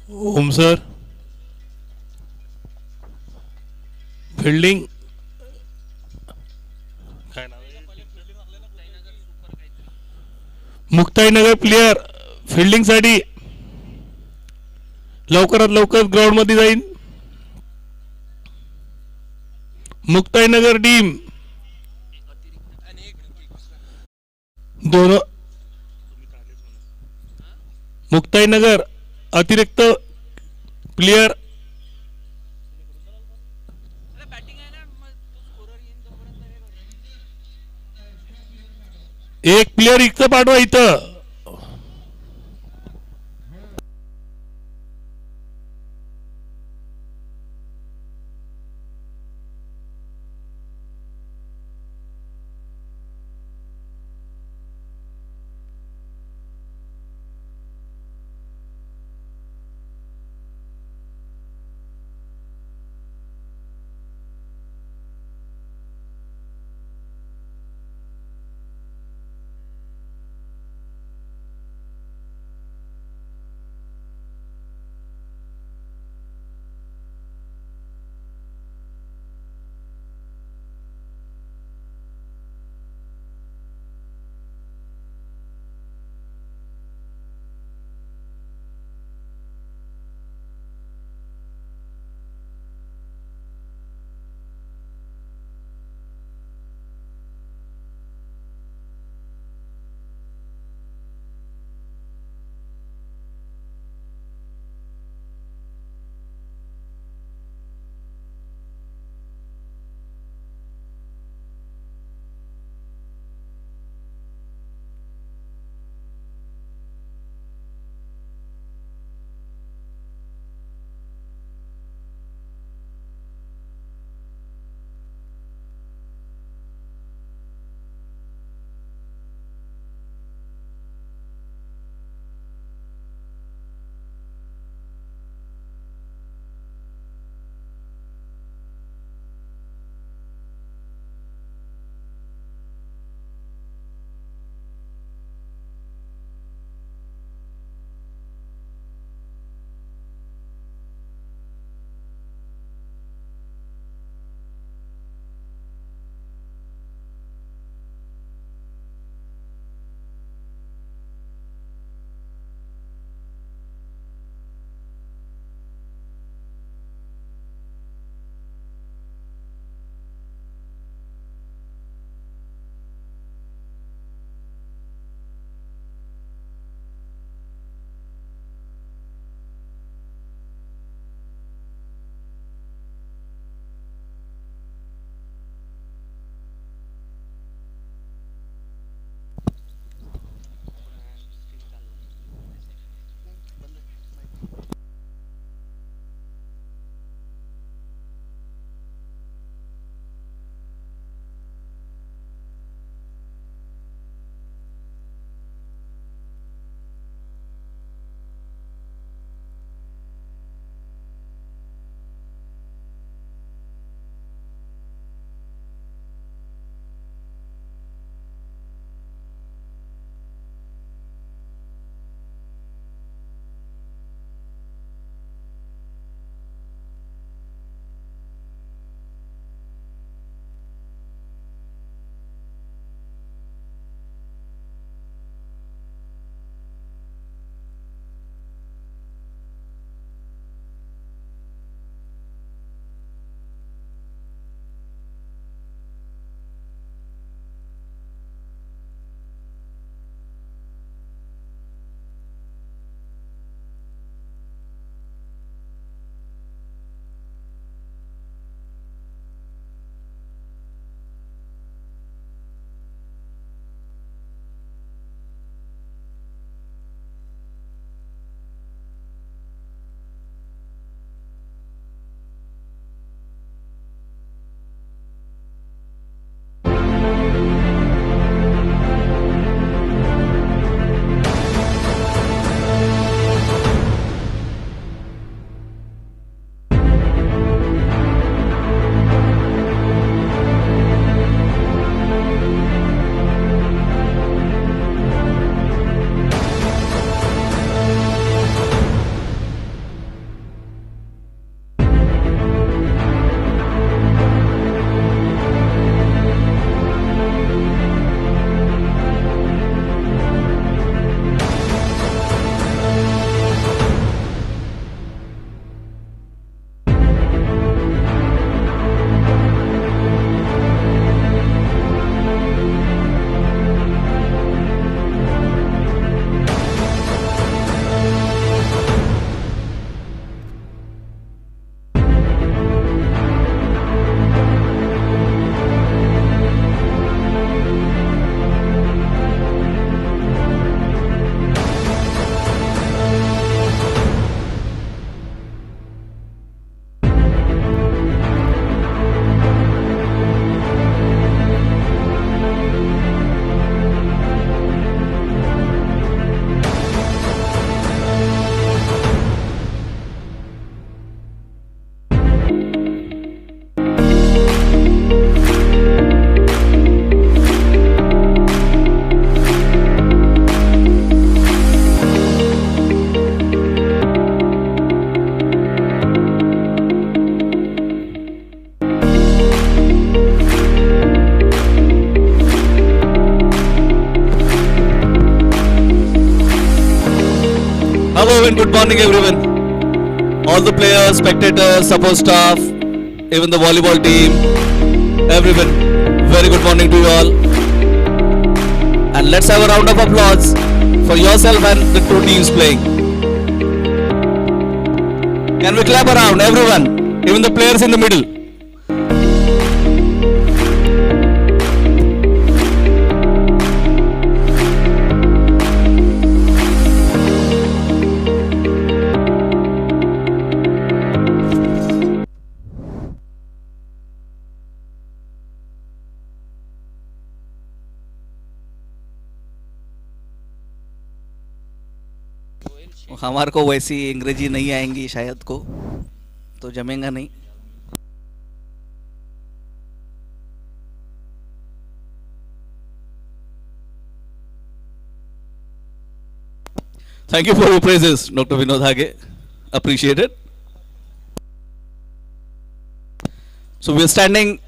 ओम sir. Fielding काय नाव आहे? Muktainagar player fielding साठी लवकरात लवकर ग्राउंड मध्ये जाईल. मुक्ताईनगर टीम दोन. मुक्ताईनगर अतिरिक्त प्लेयर एक प्लेयर इथं पाठवा इथं. Hello and good morning everyone. All the players, spectators, support staff, even the volleyball team, everyone. Very good morning to you all. And let's have a round of applause for yourself and the two teams playing. Can we clap around everyone, even the players in the middle? हमारे को वैसी अंग्रेजी नहीं आएंगी शायद को, तो जमेगा नहीं. Thank you for your praises, Dr. Vinod Hage. Appreciate it. So we are standing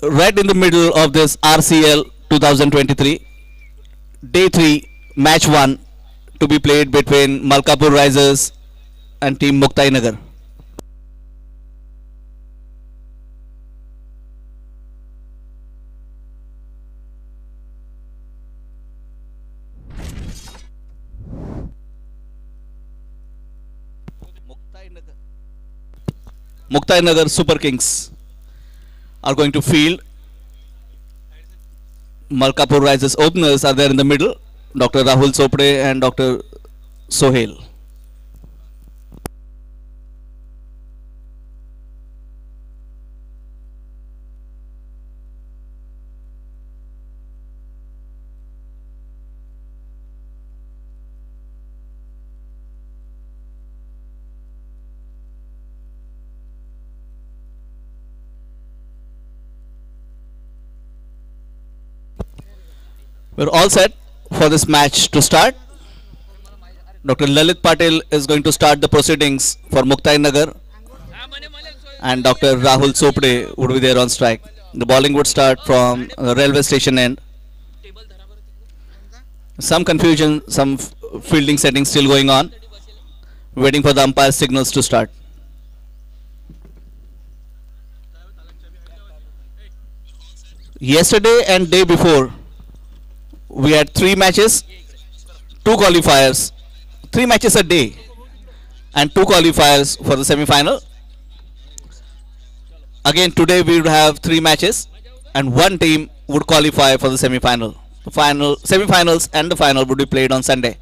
right in the middle of this RCL 2023, Day 3, Match 1, to be played between Malkapur Risers and Team Muktai Nagar. Muktai Nagar Super Kings are going to field. Malkapur Risers openers are there in the middle, Dr. Rahul Chopre and Dr. Sohail. We're all set for this match to start. Dr. Lalit Patil is going to start the proceedings for Muktai Nagar, and Dr. Rahul Chopre would be there on strike. The bowling would start from the railway station end. Some confusion, some fielding settings still going on, waiting for the umpire signals to start. Yesterday and day before, we had 3 matches, 2 qualifiers, 3 matches a day, and 2 qualifiers for the semi-final. Again, today we would have 3 matches, and 1 team would qualify for the semi-final. The semi-finals and the final would be played on Sunday.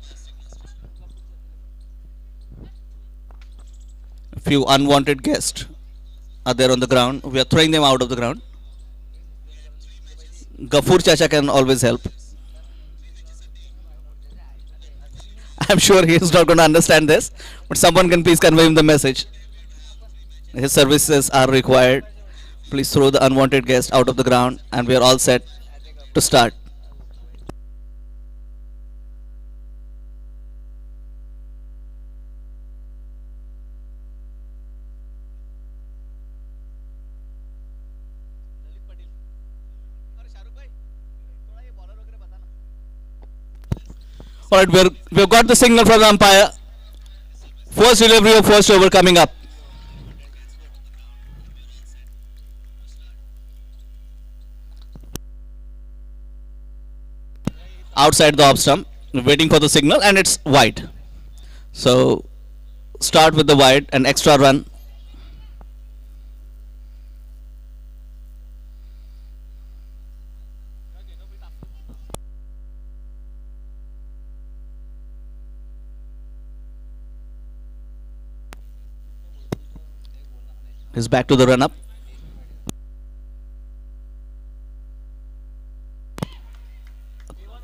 A few unwanted guests are there on the ground. We are throwing them out of the ground. Gafur Chacha can always help. I'm sure he is not going to understand this, but someone can please convey him the message. His services are required. Please throw the unwanted guest out of the ground, and we are all set to start. Alright, we've got the signal from the umpire. First delivery of first over coming up. Outside the off stump, waiting for the signal, and it's wide. So start with the wide, an extra run. Is back to the run up.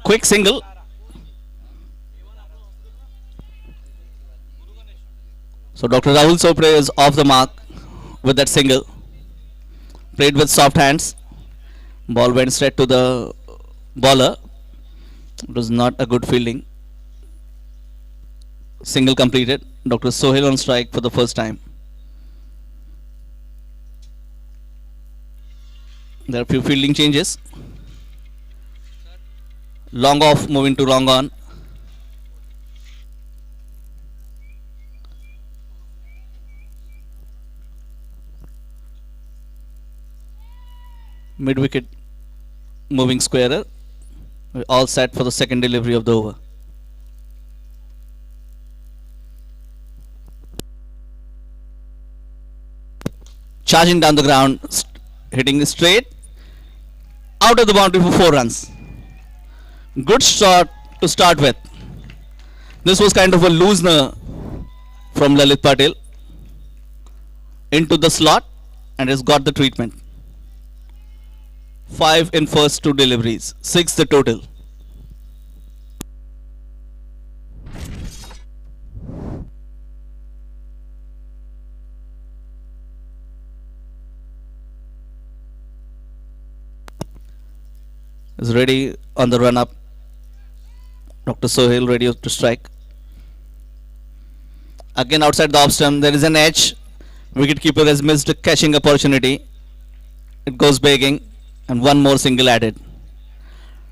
Quick single. So Dr. Rahul Chopre is off the mark with that single. Played with soft hands. Ball went straight to the bowler. It was not a good fielding. Single completed. Dr. Sohail on strike for the first time. There are a few fielding changes. Long off moving to long on. Mid wicket moving squarer. We're all set for the second delivery of the over. Charging down the ground, hitting straight out of the boundary for 4 runs. Good shot to start with. This was kind of a loosener from Lalit Patel into the slot and has got the treatment. 5 in first 2 deliveries, 6 the total. Is ready on the run up. Dr. Sohail ready to strike. Again outside the off stump, there is an edge. Wicketkeeper has missed a catching opportunity. It goes begging, and one more single added.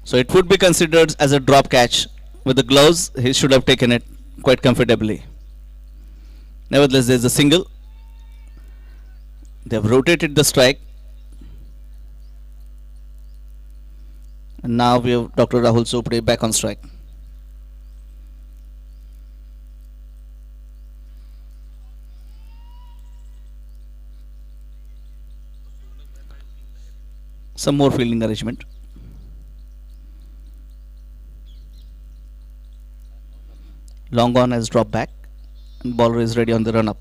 So it would be considered as a drop catch. With the gloves, he should have taken it quite comfortably. Nevertheless, there is a single. They have rotated the strike. And now we have Dr. Rahul Chopde back on strike. Some more fielding arrangement. Long on has dropped back and bowler is ready on the run up.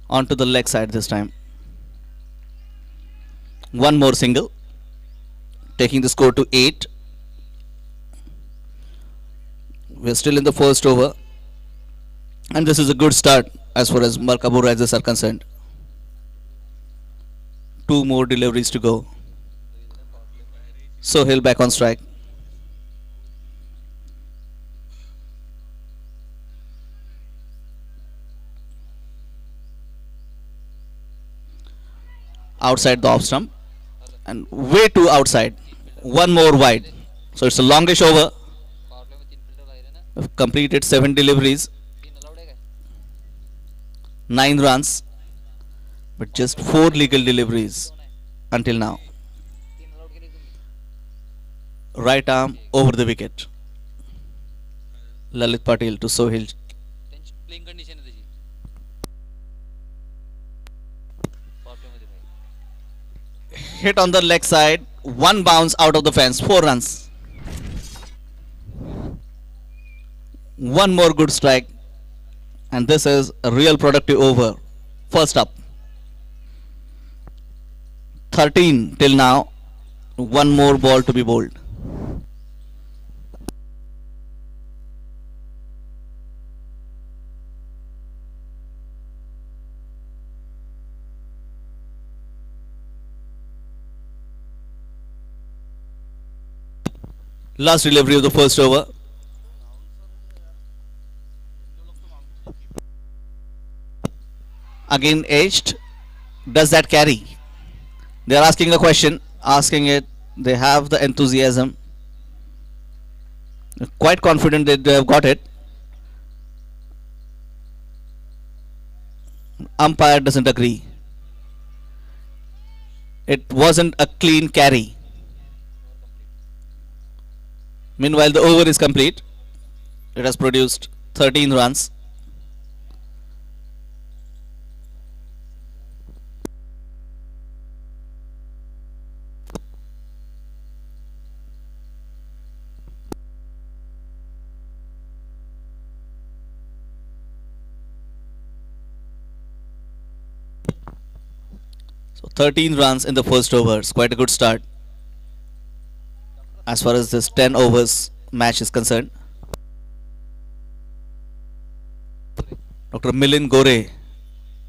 On to the leg side this time. One more single, taking the score to 8. We're still in the first over, and this is a good start as far as Malkapur Risers are concerned. 2 more deliveries to go. Sohail back on strike. Outside the off stump. And way too outside. One more wide. So it's a longish over. We've completed 7 deliveries. 9 runs. But just 4 legal deliveries until now. Right arm over the wicket. Lalit Patel to Sohail. Hit on the leg side, 1 bounce out of the fence, 4 runs. One more good strike, and this is a real productive over. First up, 13 till now, 1 more ball to be bowled. Last delivery of the first over. Again edged. Does that carry? They are asking a question. Asking it. They have the enthusiasm. Quite confident that they have got it. Umpire doesn't agree. It wasn't a clean carry. Meanwhile, the over is complete. It has produced 13 runs. So 13 runs in the first over. It's quite a good start as far as this 10 overs match is concerned. Dr. Milind Gore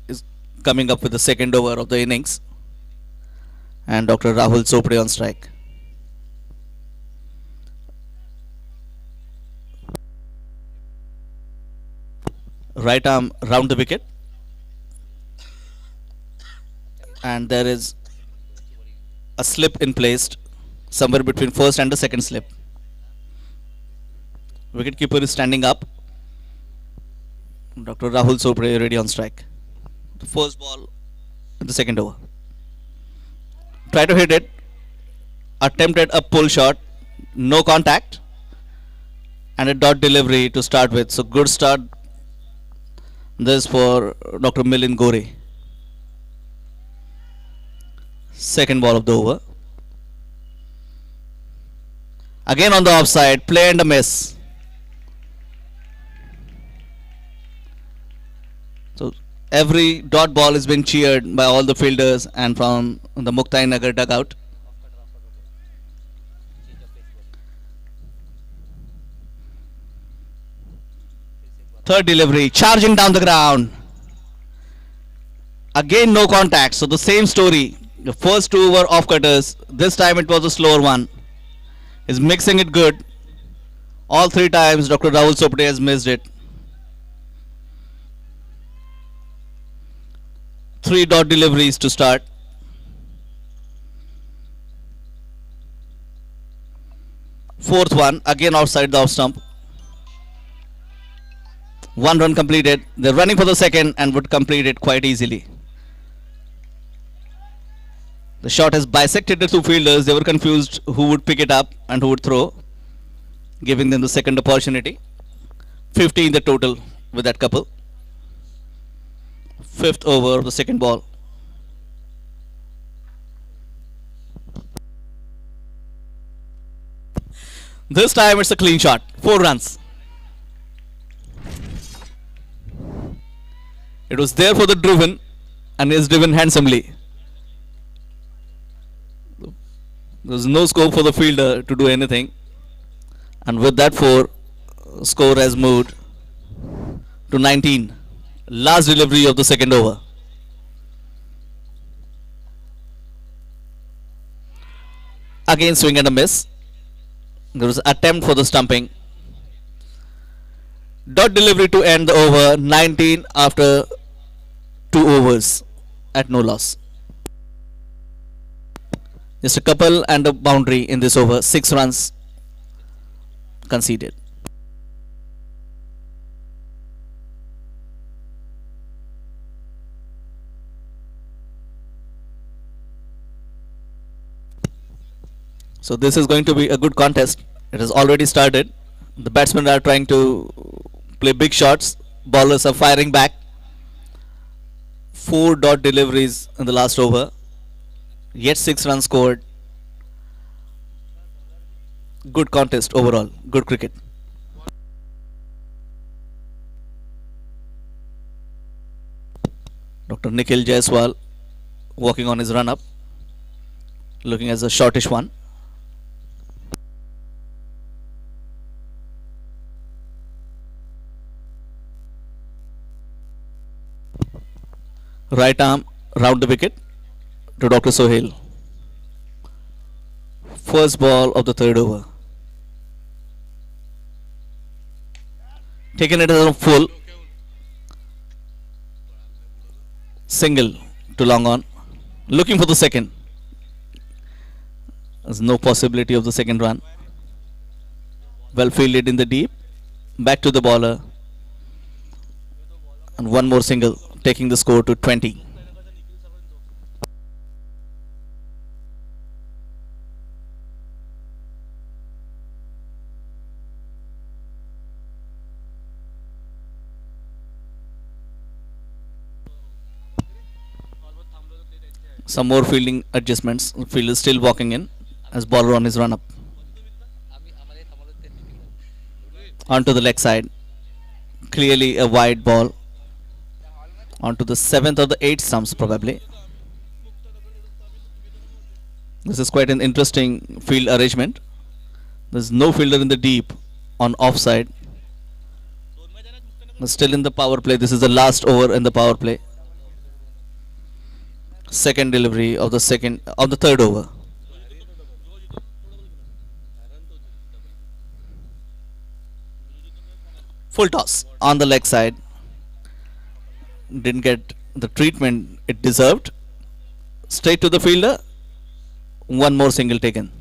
is coming up with the second over of the innings, and Dr. Rahul Chopde on strike. Right arm round the wicket, and there is a slip in place somewhere between first and the second slip. Wicketkeeper is standing up. Dr. Rahul Chopde ready on strike. The first ball in the second over. Try to hit it. Attempted a pull shot. No contact. And a dot delivery to start with. So good start. This for Dr. Milind Gore. Second ball of the over. Again on the offside. Play and a miss. So every dot ball is being cheered by all the fielders and from the Muktai Nagar dugout. Third delivery, charging down the ground. Again no contact, so the same story. The first two were off cutters. This time it was a slower one. He's mixing it good. All three times Dr. Rahul Sopade has missed it. 3 dot deliveries to start. Fourth one, again outside the off stump. 1 run completed. They're running for the second and would complete it quite easily. The shot has bisected the two fielders. They were confused who would pick it up and who would throw, giving them the second opportunity. 50 in the total with that couple. Fifth over of the second ball. This time it's a clean shot. 4 runs. It was there for the driven and is driven handsomely. There's no scope for the fielder to do anything. And with that 4, score has moved to 19. Last delivery of the second over. Again swing and a miss. There was an attempt for the stumping. Dot delivery to end the over. 19 after 2 overs at no loss. Just a couple and a boundary in this over. 6 runs conceded. So this is going to be a good contest. It has already started. The batsmen are trying to play big shots. Bowlers are firing back. 4 dot deliveries in the last over. Yet 6 runs scored. Good contest overall. Good cricket. Dr. Nikhil Jaiswal working on his run up. Looking as a shortish one. Right arm round the wicket to Dr. Sohail. First ball of the third over. Taking it as a full. Single to long on. Looking for the second. There's no possibility of the second run. Well fielded in the deep. Back to the bowler. And one more single, taking the score to 20. Some more fielding adjustments. Fielder still walking in as bowler on his run up. Onto the leg side. Clearly a wide ball. Onto the 7th or the 8th stumps probably. This is quite an interesting field arrangement. There's no fielder in the deep on offside. Still in the power play. This is the last over in the power play. Second delivery of the third over. Full toss on the leg side. Didn't get the treatment it deserved. Straight to the fielder. One more single taken.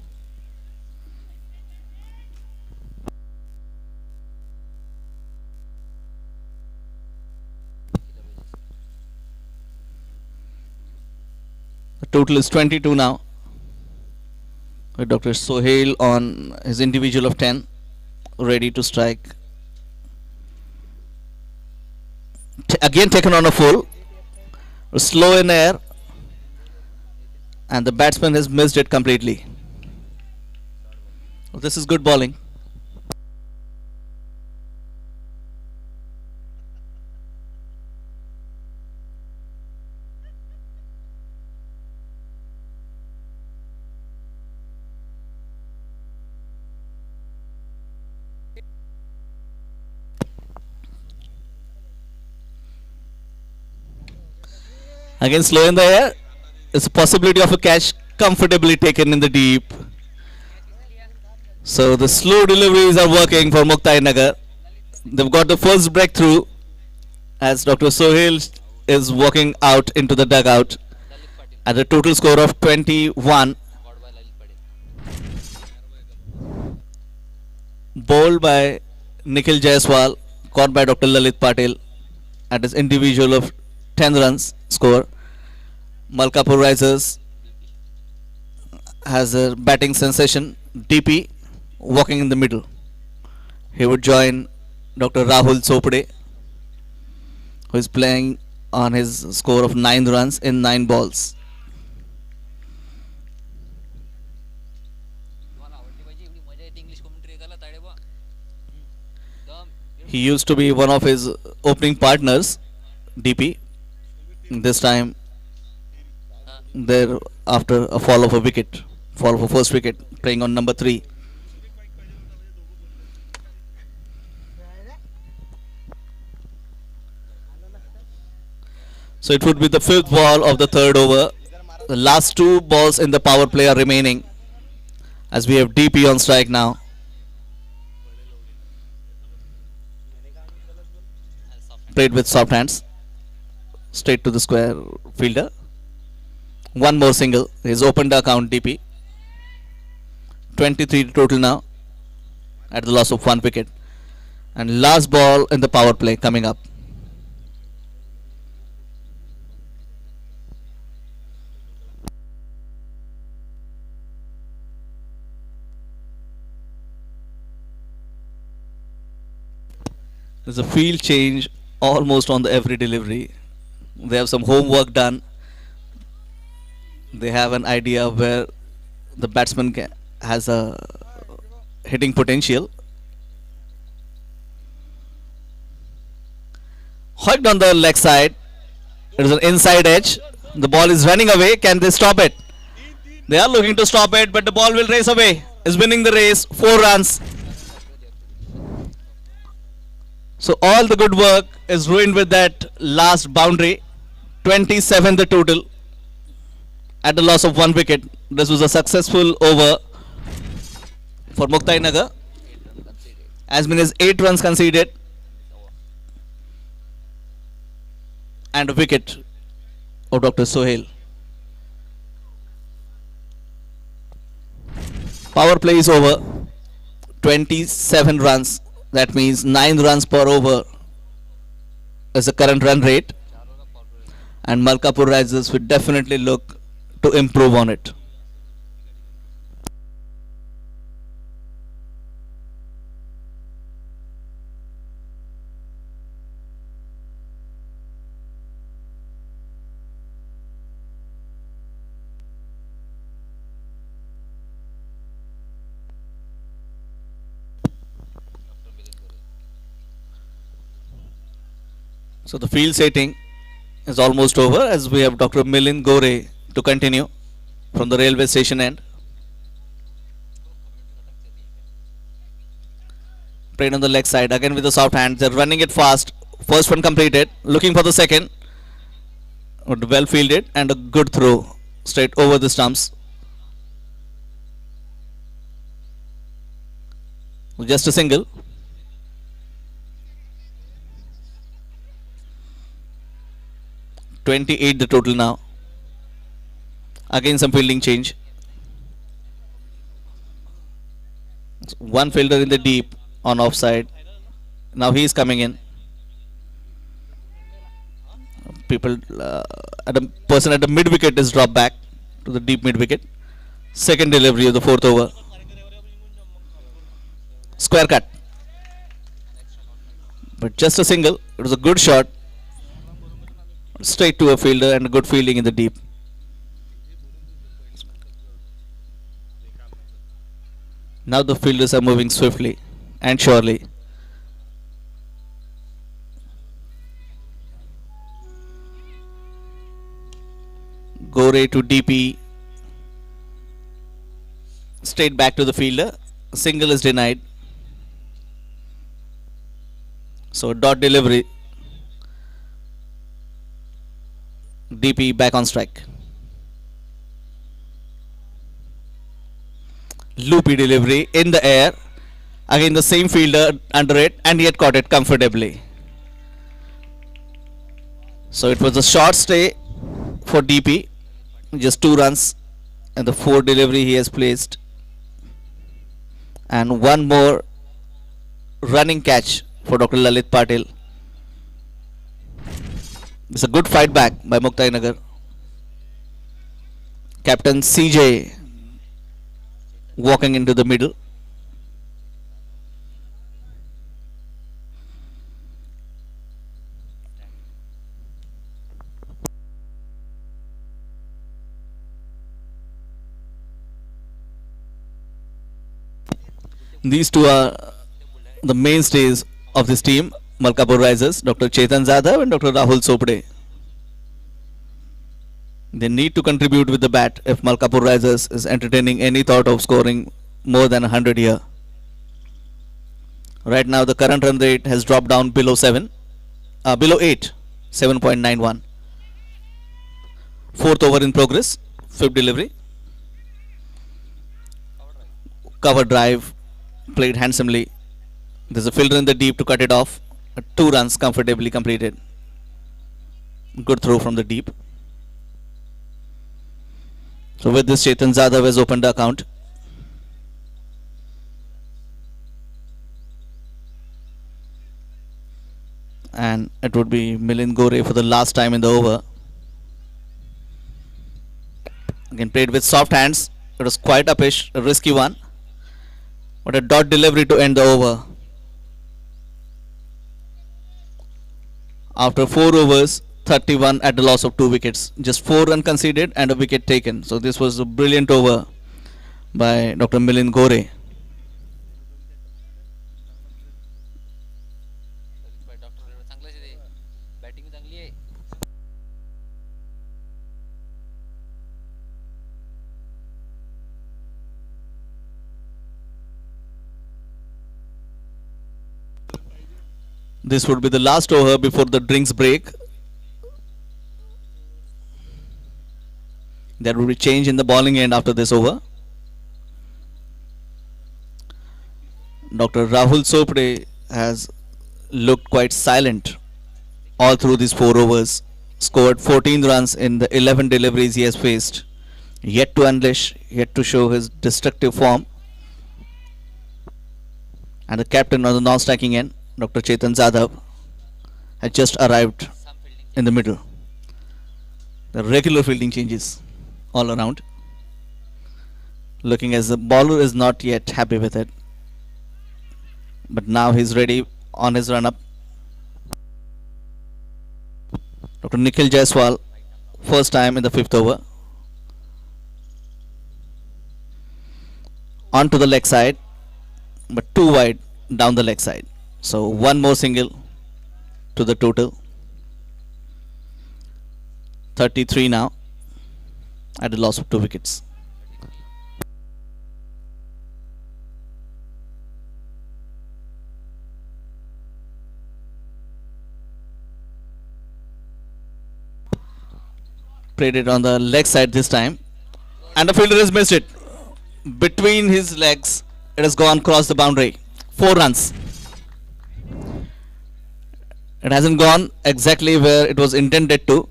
The total is 22 now. With Dr. Sohail on his individual of 10, ready to strike. Again taken on a full, slow in air, and the batsman has missed it completely. This is good bowling. Again slow in the air. It's a possibility of a catch comfortably taken in the deep. So the slow deliveries are working for Muktai Nagar. They've got the first breakthrough as Dr. Sohail is walking out into the dugout at a total score of 21. Bowled by Nikhil Jaiswal, caught by Dr. Lalit Patil at his individual of 10 runs score. Malkapur Risers has a batting sensation, DP, walking in the middle. He would join Dr. Rahul Chopade, who is playing on his score of 9 runs in 9 balls. He used to be one of his opening partners, DP. This time, there after a fall of a first wicket, playing on number 3. So it would be the 5th ball of the 3rd over. The last 2 balls in the power play are remaining, as we have DP on strike now. Played with soft hands, straight to the square fielder. One more single. He's opened the account, DP. 23 total now at the loss of 1 wicket. And last ball in the power play coming up. There's a field change almost on the every delivery. They have some homework done. They have an idea where the batsman has a hitting potential. Hooked on the leg side. It is an inside edge. The ball is running away. Can they stop it? They are looking to stop it, but the ball will race away. Is winning the race. 4 runs. So all the good work is ruined with that last boundary. 27 the total at the loss of 1 wicket. This was a successful over for Muktai Nagar. As many as 8 runs conceded and a wicket of Dr. Sohail. Power play is over. 27 runs. That means 9 runs per over is the current run rate, and Malkapur Risers will definitely look to improve on it. So the field setting is almost over, as we have Dr. Milind Gore to continue from the railway station end. Played on the leg side again with the soft hand. They're running it fast. First one completed. Looking for the second. Well fielded and a good throw straight over the stumps. Just a single. .28 the total now. Again some fielding change. One fielder in the deep on offside. Now he is coming in. Person at the mid wicket is dropped back. to the deep mid wicket. Second delivery of the fourth over. Square cut. But just a single. It was a good shot. Straight to a fielder and good fielding in the deep. Now the fielders are moving swiftly and surely. Gore to DP. Straight back to the fielder. Single is denied. So dot delivery. DP back on strike. Loopy delivery in the air. Again the same fielder under it and yet caught it comfortably. So it was a short stay for DP. Just 2 runs and the 4 delivery he has placed. And one more running catch for Dr. Lalit Patil. It's a good fight back by Muktai Nagar. Captain CJ walking into the middle. These two are the mainstays of this team, Malkapur Risers, Dr. Chetan Jadhav and Dr. Rahul Sopde. They need to contribute with the bat if Malkapur Risers is entertaining any thought of scoring more than 100 here. Right now the current run rate has dropped down below 8, 7.91. Fourth over in progress, fifth delivery. Cover drive, played handsomely. There's a fielder in the deep to cut it off. 2 runs comfortably completed. Good throw from the deep. So with this, Chetan Jadhav has opened the account. And it would be Milind Gore for the last time in the over. Again played with soft hands. It was quite uppish, a risky one. But a dot delivery to end the over. After 4 overs, 31 at the loss of 2 wickets. Just 4 runs conceded and a wicket taken. So this was a brilliant over by Dr. Milind Gore. This would be the last over before the drinks break. There will be change in the bowling end after this over. Dr. Rahul Sopde has looked quite silent all through these 4 overs. Scored 14 runs in the 11 deliveries he has faced. Yet to unleash, yet to show his destructive form. And the captain on the non-striking end, Dr. Chetan Jadhav, has just arrived in the middle. The regular fielding changes all around. Looking as the bowler is not yet happy with it. But now he's ready on his run up. Dr. Nikhil Jaiswal, first time in the 5th over. On to the leg side, but too wide down the leg side. So one more single to the total. 33 now at the loss of 2 wickets. Played it on the leg side this time. And the fielder has missed it. Between his legs, it has gone across the boundary. 4 runs. It hasn't gone exactly where it was intended to,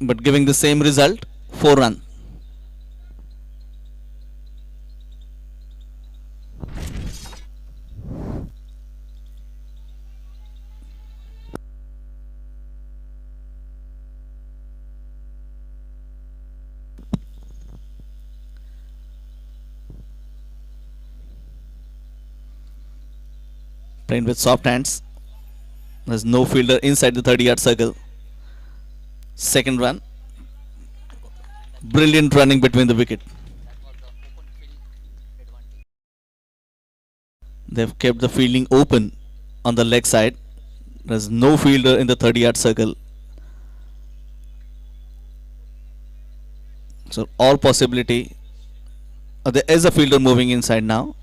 but giving the same result, 4 runs. Playing with soft hands. There's no fielder inside the 30-yard circle. Second run. Brilliant running between the wicket. They've kept the fielding open on the leg side. There's no fielder in the 30-yard circle. So all possibility. There is a fielder moving inside now.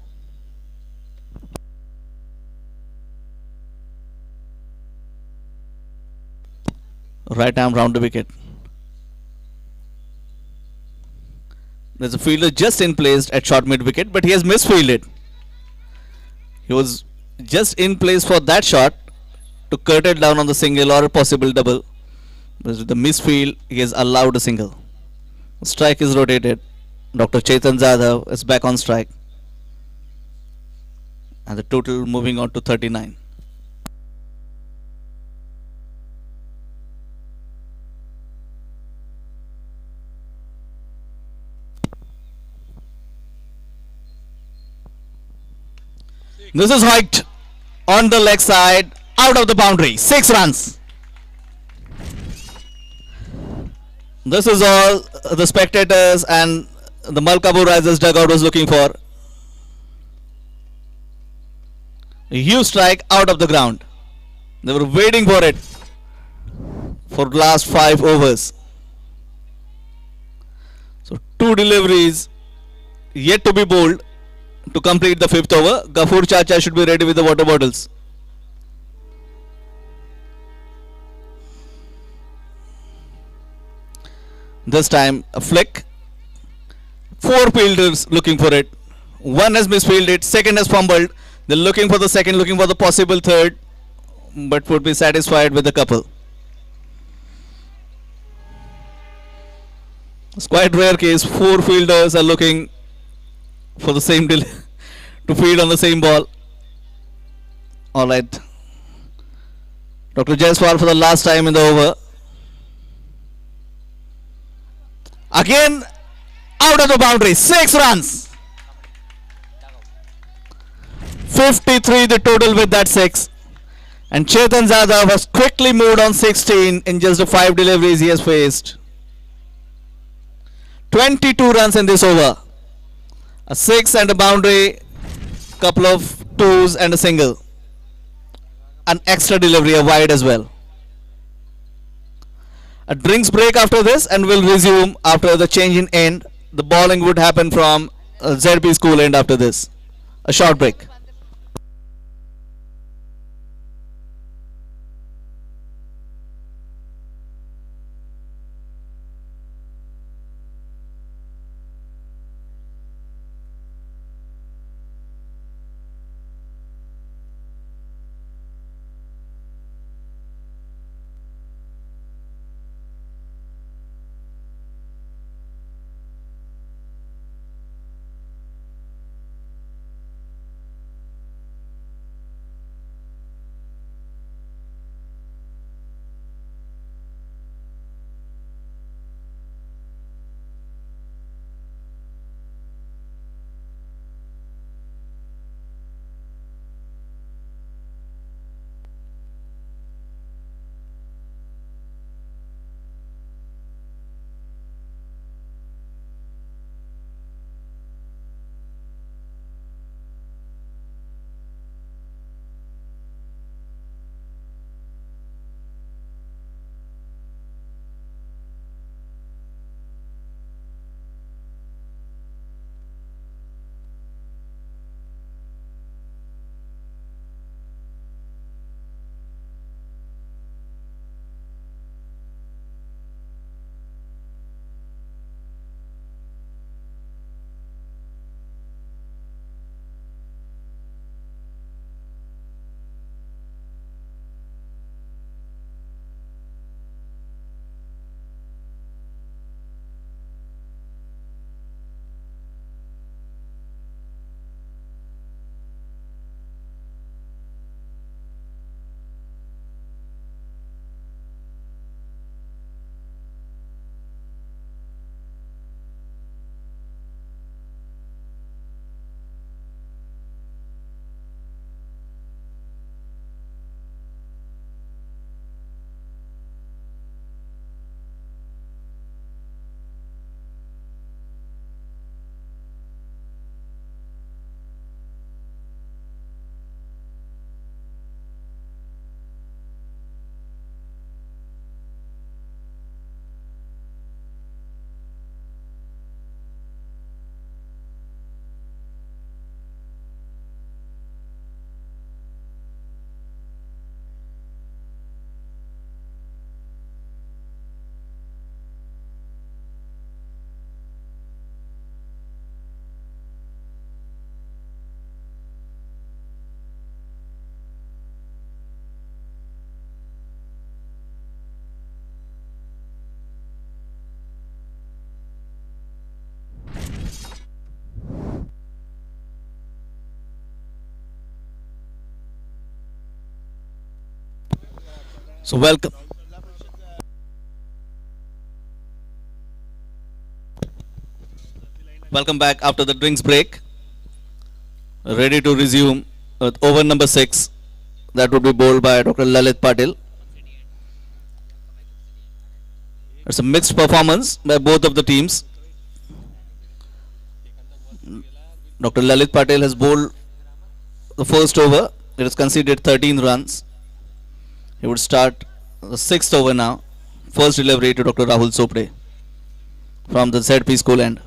Right arm round the wicket. There's a fielder just in place at short mid wicket, but he has misfielded. He was just in place for that shot to cut it down on the single or a possible double. But with the misfield, he has allowed a single. Strike is rotated. Dr. Chetan Jadhav is back on strike. And the total moving on to 39. This is hiked on the leg side, out of the boundary. 6 runs. This is all the spectators and the Malkapur Risers dugout was looking for. A huge strike out of the ground. They were waiting for it for last 5 overs. So 2 deliveries yet to be bowled to complete the 5th over. Gafur Chacha should be ready with the water bottles. This time a flick. 4 fielders looking for it. One has misfielded, second has fumbled. They're looking for the second, looking for the possible third, but would be satisfied with the couple. It's quite rare case. 4 fielders are looking for the same to field on the same ball. All right. Dr. Jaiswal for the last time in the over. Again, out of the boundary. 6 runs. 53 the total with that 6. And Chetan Jadhav has quickly moved on 16 in just the 5 deliveries he has faced. 22 runs in this over. A 6 and a boundary, couple of 2s and a single. An extra delivery, a wide as well. A drinks break after this and we'll resume after the change in end. The bowling would happen from ZP school end after this. A short break. So welcome. Welcome back after the drinks break. Ready to resume with over number 6. That would be bowled by Dr. Lalit Patil. It's a mixed performance by both of the teams. Dr. Lalit Patil has bowled the first over. It has conceded 13 runs. He would start the sixth over now. First delivery to Dr. Rahul Sopde from the ZP school end.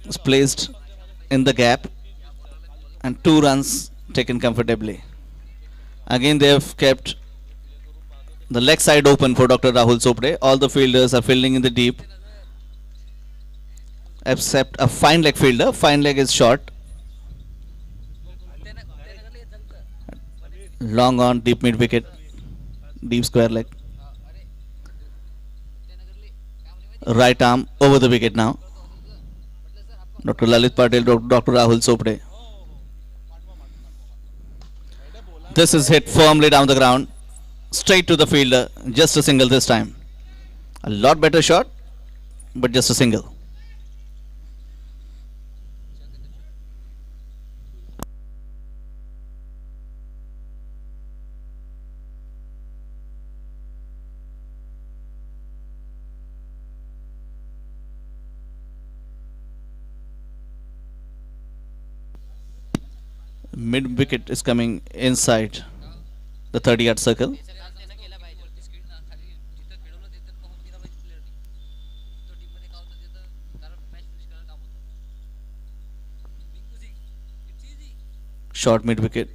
It's placed in the gap and 2 runs taken comfortably. Again, they have kept the leg side open for Dr. Rahul Sopde. All the fielders are fielding in the deep except a fine leg fielder. Fine leg is short. Long on, deep mid wicket, deep square leg. Right arm over the wicket now. Dr. Lalit Patil, Dr. Rahul Sopde. This is hit firmly down the ground, straight to the fielder, just a single this time. A lot better shot, but just a single. Mid wicket is coming inside the 30-yard circle. Short mid wicket.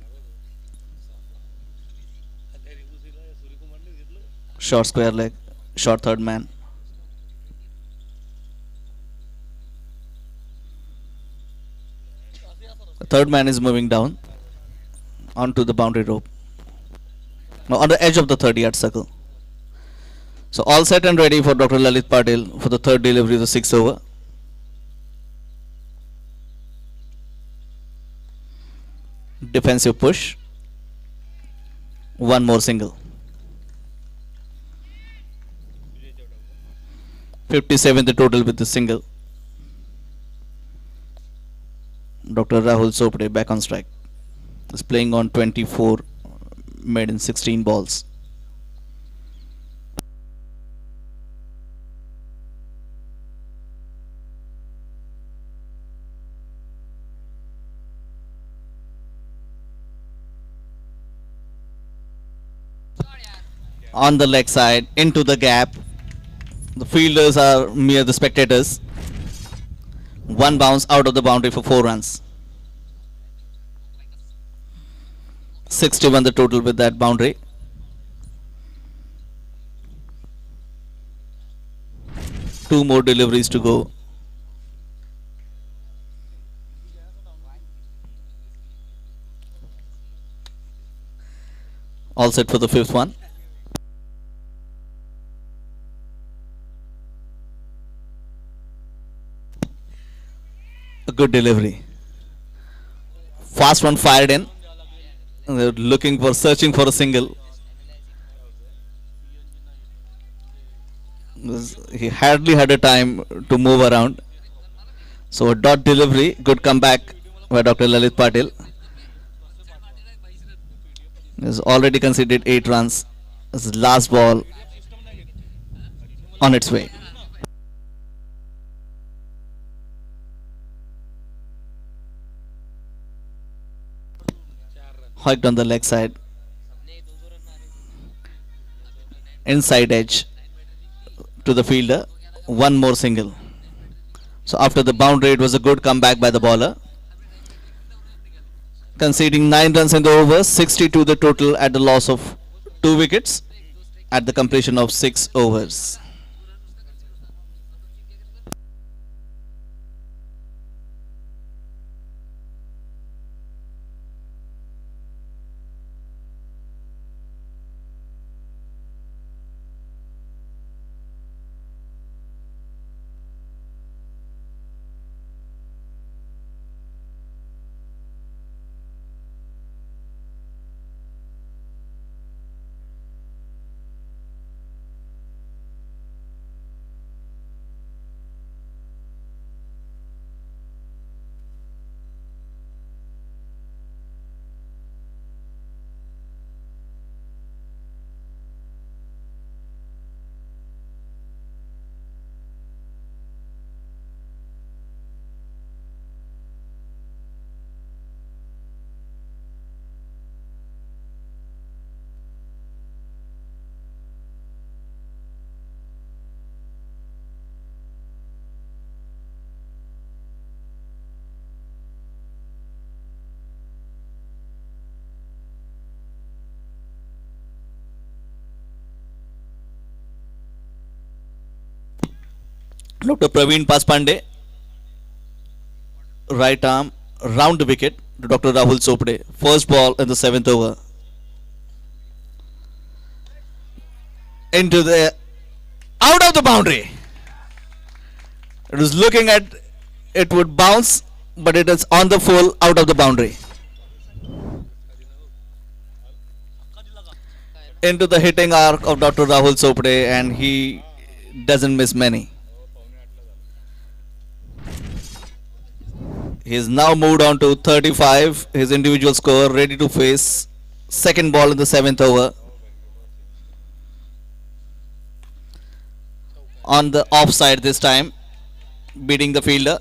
Short square leg. Short third man. The third man is moving down onto the boundary rope. Now on the edge of the 30-yard circle. So all set and ready for Dr. Lalit Patil for the third delivery of the 6th over. Defensive push. One more single. 57 the total with the single. Dr. Rahul Sopde back on strike. Is playing on 24 made in 16 balls. On the leg side, into the gap. The fielders are mere the spectators. One bounce out of the boundary for 4 runs. 61 the total with that boundary. Two more deliveries to go. All set for the 5th one. A good delivery. Fast one fired in. They're searching for a single. He hardly had a time to move around. So a dot delivery, good comeback by Dr. Lalit Patil. He's already conceded 8 runs. His last ball on its way. Hoiked on the leg side. Inside edge to the fielder. One more single. So after the boundary, it was a good comeback by the bowler. Conceding 9 runs in the over, 62 the total at the loss of 2 wickets at the completion of 6 overs. Dr. Praveen Paspande, right arm, round the wicket to Dr. Rahul Chopde. First ball in the 7th over. Into the out of the boundary. It was looking at it would bounce, but it is on the full out of the boundary. Into the hitting arc of Dr. Rahul Chopde, and he doesn't miss many. He is now moved on to 35, his individual score, ready to face second ball in the 7th over. On the offside this time, beating the fielder,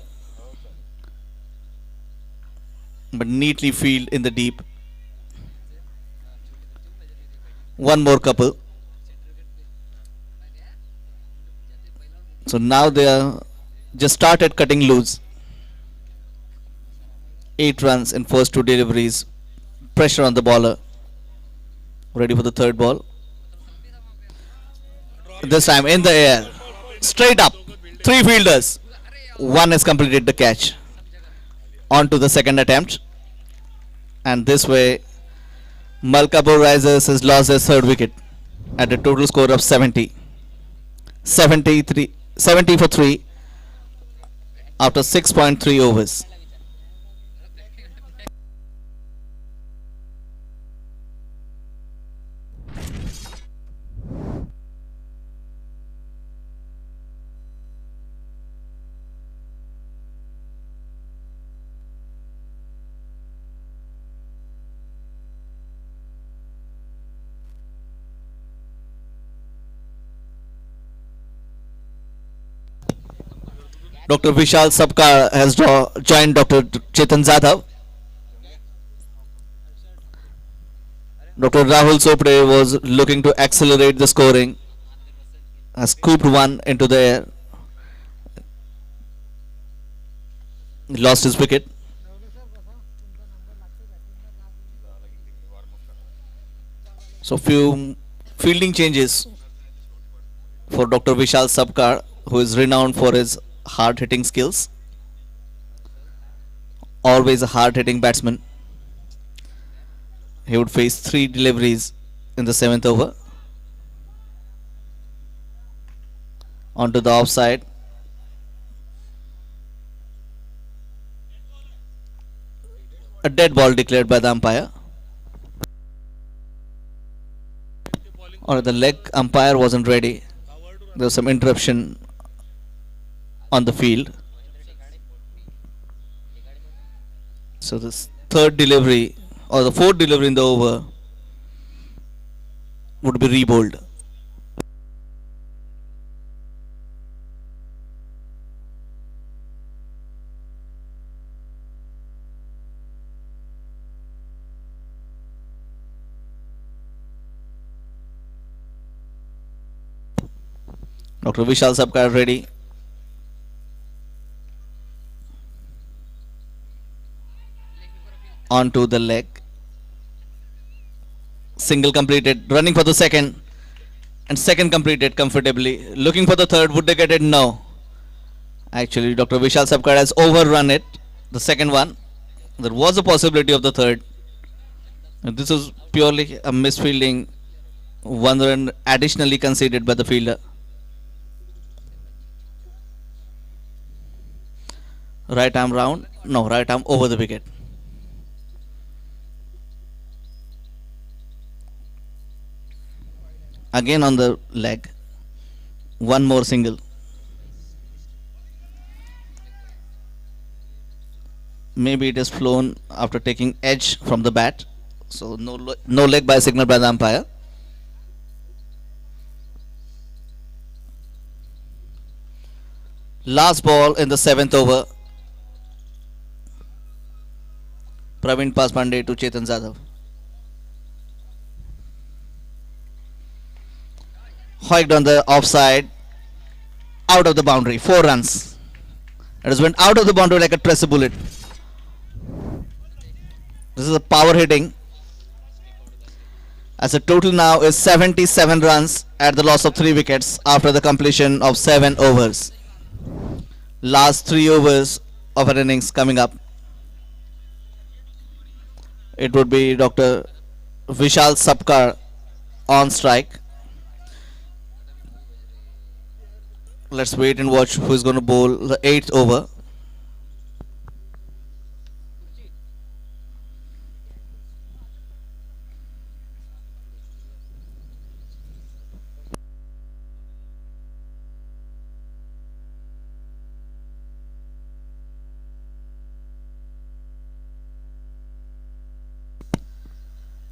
but neatly field in the deep. One more couple. So now they are just started cutting loose. 8 runs in first 2 deliveries. Pressure on the bowler. Ready for the third ball. This time in the air. Straight up. 3 fielders. One has completed the catch. On to the second attempt. And this way, Malkapur Risers has lost their third wicket at a total score of 70. 70 for 3 after 6.3 overs. Dr. Vishal Sabkar has joined Dr. Chetan Jadhav. Dr. Rahul Chopde was looking to accelerate the scoring. Has scooped one into the air. He lost his wicket. So few fielding changes for Dr. Vishal Sabkar, who is renowned for his hard-hitting skills. Always a hard-hitting batsman. He would face 3 deliveries in the 7th over. Onto the offside. A dead ball declared by the umpire. Or the leg umpire wasn't ready. There was some interruption on the field. So this third delivery or the fourth delivery in the over would be re-bowled. Dr. Vishal Sabkar ready. Onto the leg. Single completed. Running for the second. And second completed comfortably. Looking for the third. Would they get it? No. Actually, Dr. Vishal Sabkar has overrun it. The second one. There was a possibility of the third. And this was purely a misfielding. One run additionally conceded by the fielder. Right arm round. No, right arm over the wicket. Again on the leg. One more single. Maybe it has flown after taking edge from the bat. So no leg by signal by the umpire. Last ball in the 7th over. Praveen Paspande to Chetan Jadhav. Hoiked on the offside. Out of the boundary. 4 runs. It has went out of the boundary like a tracer bullet. This is a power hitting. As the total now is 77 runs at the loss of 3 wickets after the completion of 7 overs. Last 3 overs of an innings coming up. It would be Dr. Vishal Sapkar on strike. Let's wait and watch who is going to bowl the 8th over.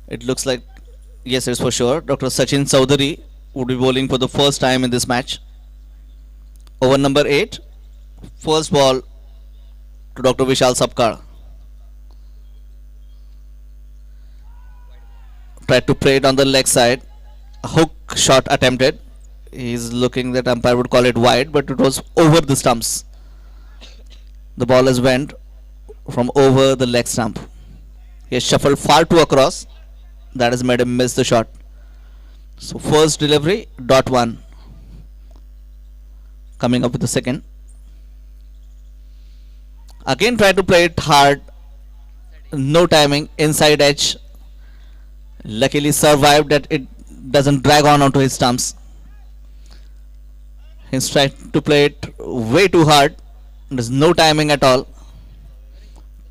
It looks like, yes, it's for sure. Dr. Sachin Chowdhury would be bowling for the first time in this match. Over number 8. First ball to Dr. Vishal Sapkar. Tried to play it on the leg side. A hook shot attempted. He's looking that umpire would call it wide, but it was over the stumps. The ball has went from over the leg stump. He has shuffled far too across. That has made him miss the shot. So first delivery, .1. Coming up with the second. Again try to play it hard. No timing. Inside edge. Luckily survived that it doesn't drag on onto his stumps. He's trying to play it way too hard. There's no timing at all.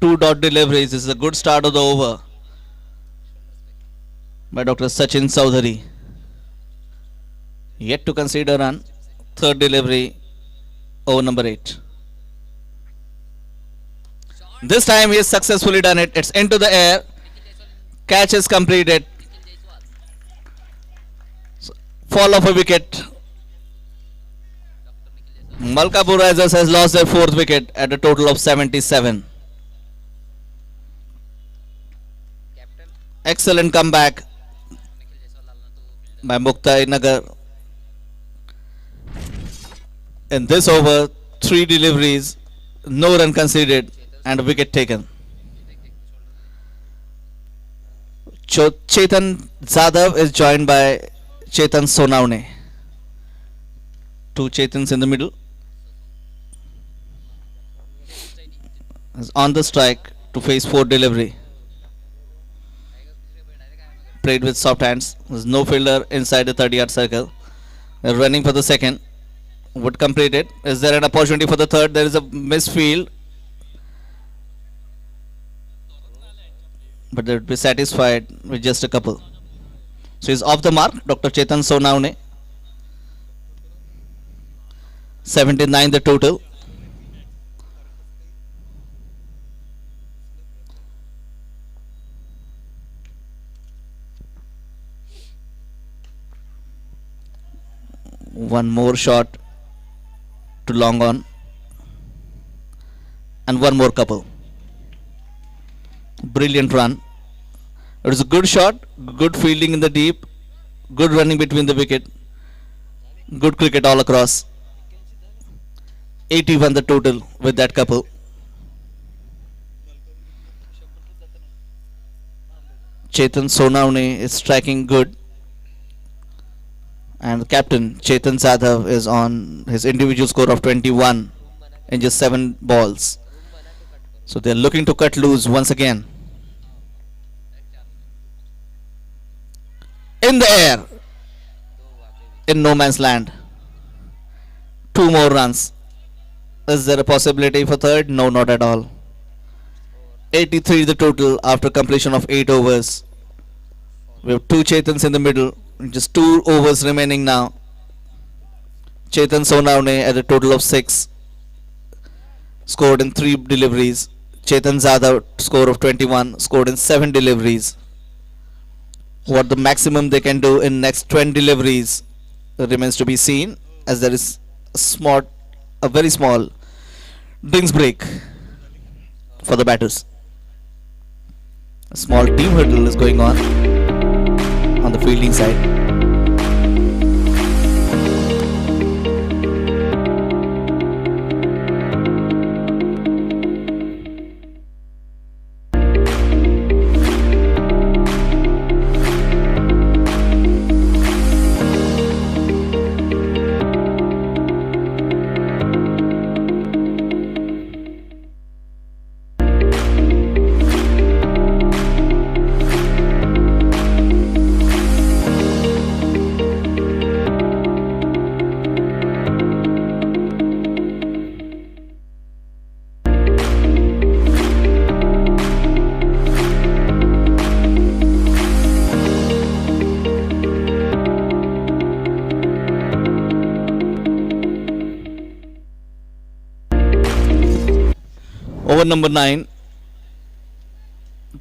2 dot deliveries. This is a good start of the over by Dr. Sachin Chowdhury. Yet to concede a run. Third delivery, over number 8. This time he has successfully done it. It's into the air. Catch is completed. Fall of a wicket. Malkapur Risers has lost their 4th wicket at a total of 77. Excellent comeback by Muktai Nagar. In this over, 3 deliveries, no run conceded, and a wicket taken. Chetan Jadhav is joined by Chetan Sonawane. 2 Chetans in the middle. Is on the strike to face 4 delivery. Played with soft hands. There's no fielder inside the 30-yard circle. They're running for the second. Would complete it. Is there an opportunity for the third? There is a misfield. But they would be satisfied with just a couple. So he's off the mark. Dr. Chetan Sonawane. 79 the total. One more shot to long on, and one more couple. Brilliant run. It was a good shot, good fielding in the deep, good running between the wicket, good cricket all across. 81 the total with that couple. Chetan Sonawane is striking good. And the captain Chetan Jadhav is on his individual score of 21 in just 7 balls. So they're looking to cut loose once again. In the air, in no man's land. 2 more runs. Is there a possibility for third? No, not at all. 83 the total after completion of 8 overs. We have 2 Chetans in the middle. Just 2 overs remaining now. Chetan Sonawane at a total of 6. Scored in 3 deliveries. Chetan Jadhav score of 21. Scored in 7 deliveries. What the maximum they can do in next 20 deliveries remains to be seen, as there is a very small drinks break for the batters. A small team hurdle is going on the fielding side. number 9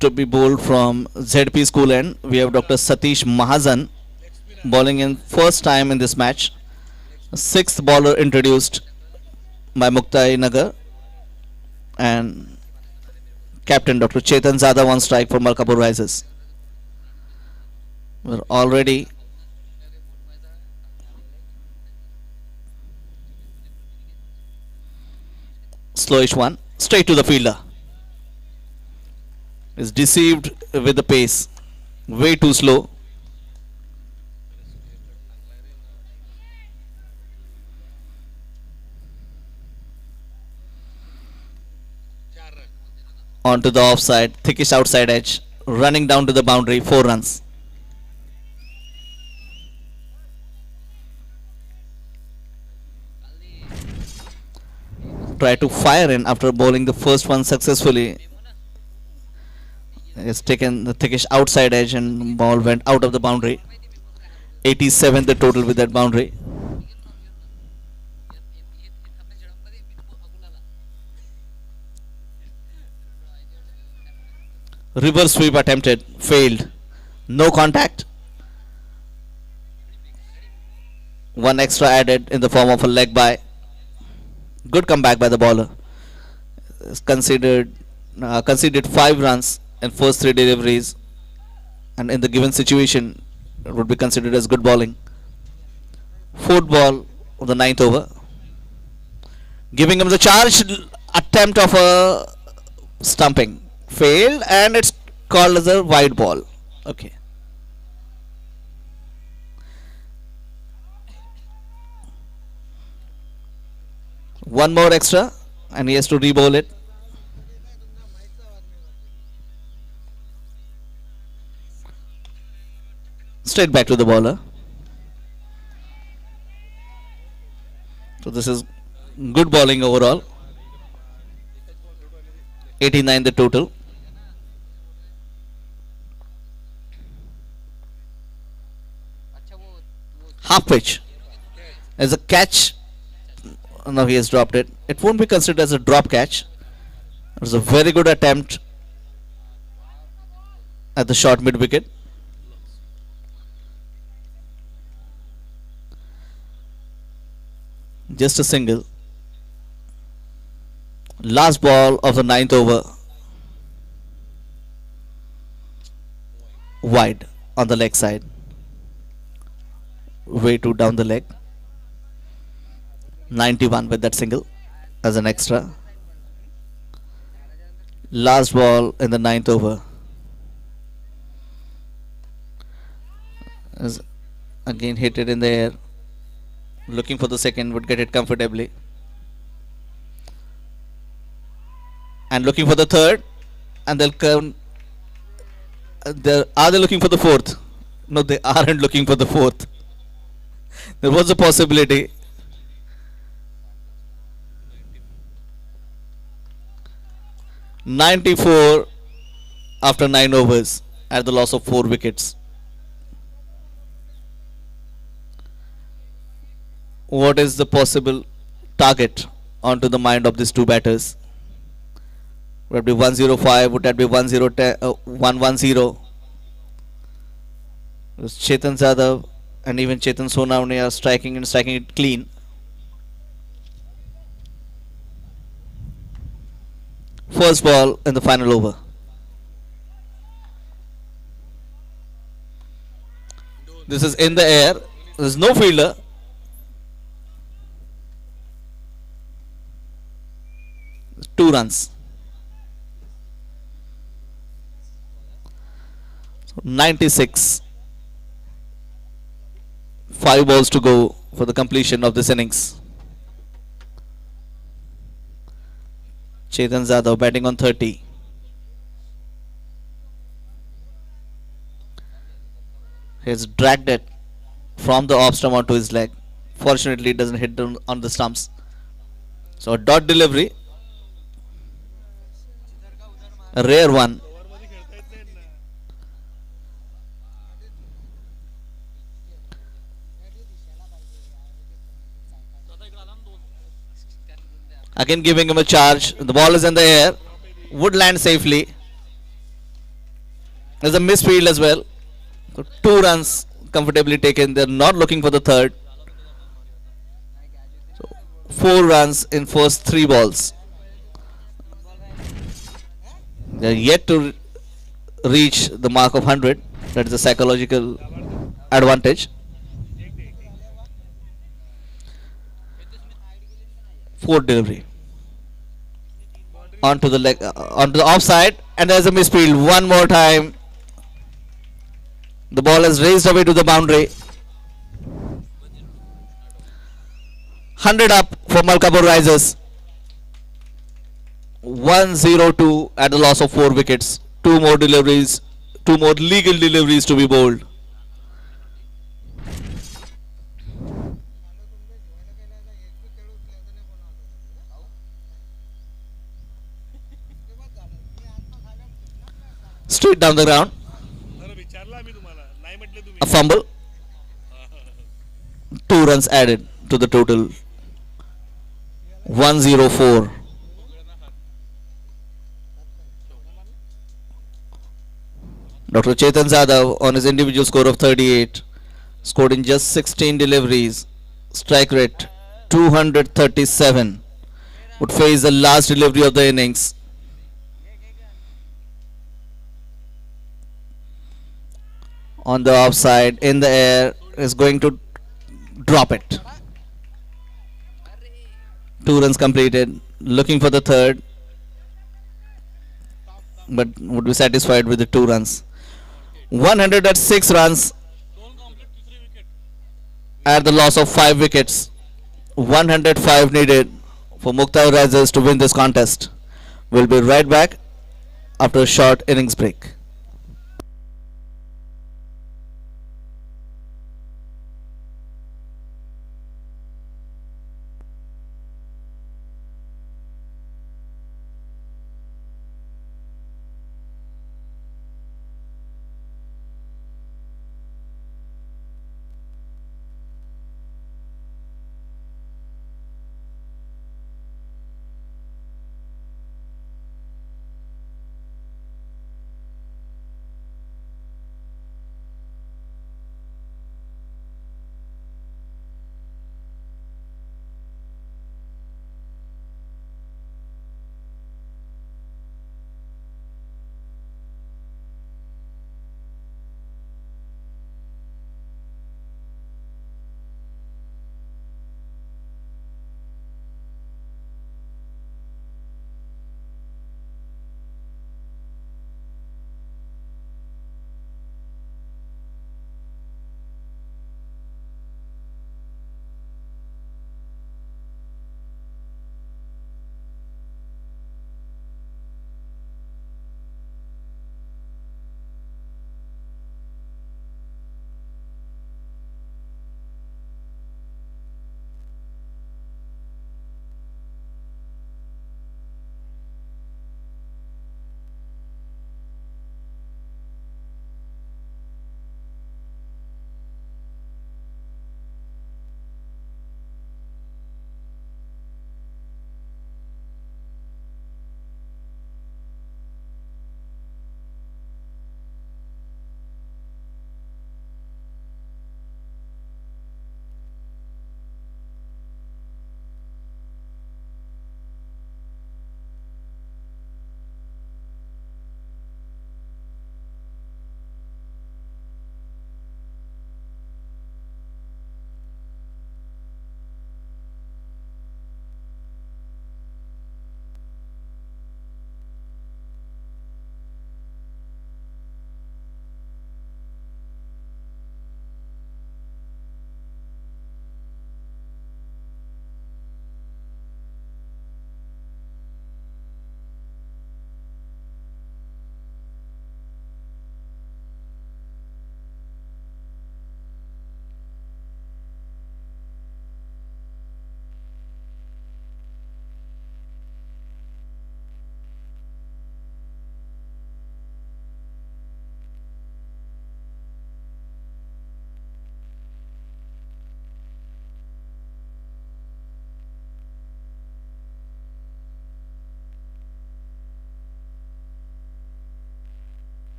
to be bowled from ZP school end. We have Dr. Satish Mahajan bowling in first time in this match. Sixth bowler introduced by Muktai Nagar, and captain Dr. Chetan Zada on strike for Malkapur Rises. We're already slowish one, straight to the fielder. Is deceived with the pace, way too slow. Onto the offside, thickish outside edge, running down to the boundary, 4 runs. Try to fire in after bowling the first one successfully. It's taken the thickish outside edge and ball went out of the boundary. 87 the total with that boundary. Reverse sweep attempted, failed. No contact. One extra added in the form of a leg by. Good comeback by the bowler. Conceded 5 runs in first 3 deliveries, and in the given situation it would be considered as good bowling. Fourth ball of the 9th over. Giving him the charge, attempt of a stumping. Failed, and it's called as a wide ball. Okay. One more extra, and he has to re-bowl it. Straight back to the bowler. So this is good bowling overall. 89 the total. Half pitch. As a catch. Now he has dropped it. It won't be considered as a drop catch. It was a very good attempt at the short mid wicket. Just a single. Last ball of the 9th over. Wide on the leg side. Way too down the leg. 91 with that single as an extra. Last ball in the 9th over. As again hit it in the air. Looking for the second, would get it comfortably. And looking for the third, and they'll come. Are they looking for the fourth? No, they aren't looking for the fourth. There was a possibility. (94) after 9 overs at the loss of 4 wickets. What is the possible target onto the mind of these two batters? Would that be 105? Would that be 110? Chetan Zadav and even Chetan Sonawne are striking it clean. First ball in the final over. This is in the air. There is no fielder. Two runs. 96. 5 balls to go for the completion of this innings. Chetan Zadav batting on 30. He has dragged it from the off stump onto his leg. Fortunately, it doesn't hit on the stumps. So a dot delivery. A rare one. Again giving him a charge. The ball is in the air. would land safely. There's a missed field as well. So 2 runs comfortably taken. They're not looking for the third. So 4 runs in first 3 balls. They're yet to reach the mark of 100. That is a psychological advantage. Fourth delivery. Onto the leg, onto the offside, and there's a misfield one more time. The ball is raised away to the boundary. 100 up for Malkapur Risers. 102 at the loss of 4 wickets. 2 more deliveries, 2 more legal deliveries to be bowled. Straight down the ground. A fumble. 2 runs added to the total. 104. Dr. Chetan Zadav on his individual score of 38 scored in just 16 deliveries. Strike rate 237. Would face the last delivery of the innings. On the offside, in the air, is going to drop it. 2 runs completed. Looking for the third, but would be satisfied with the 2 runs. 100 at 6 runs at the loss of 5 wickets. 105 needed for Muktai Risers to win this contest. We'll be right back after a short innings break.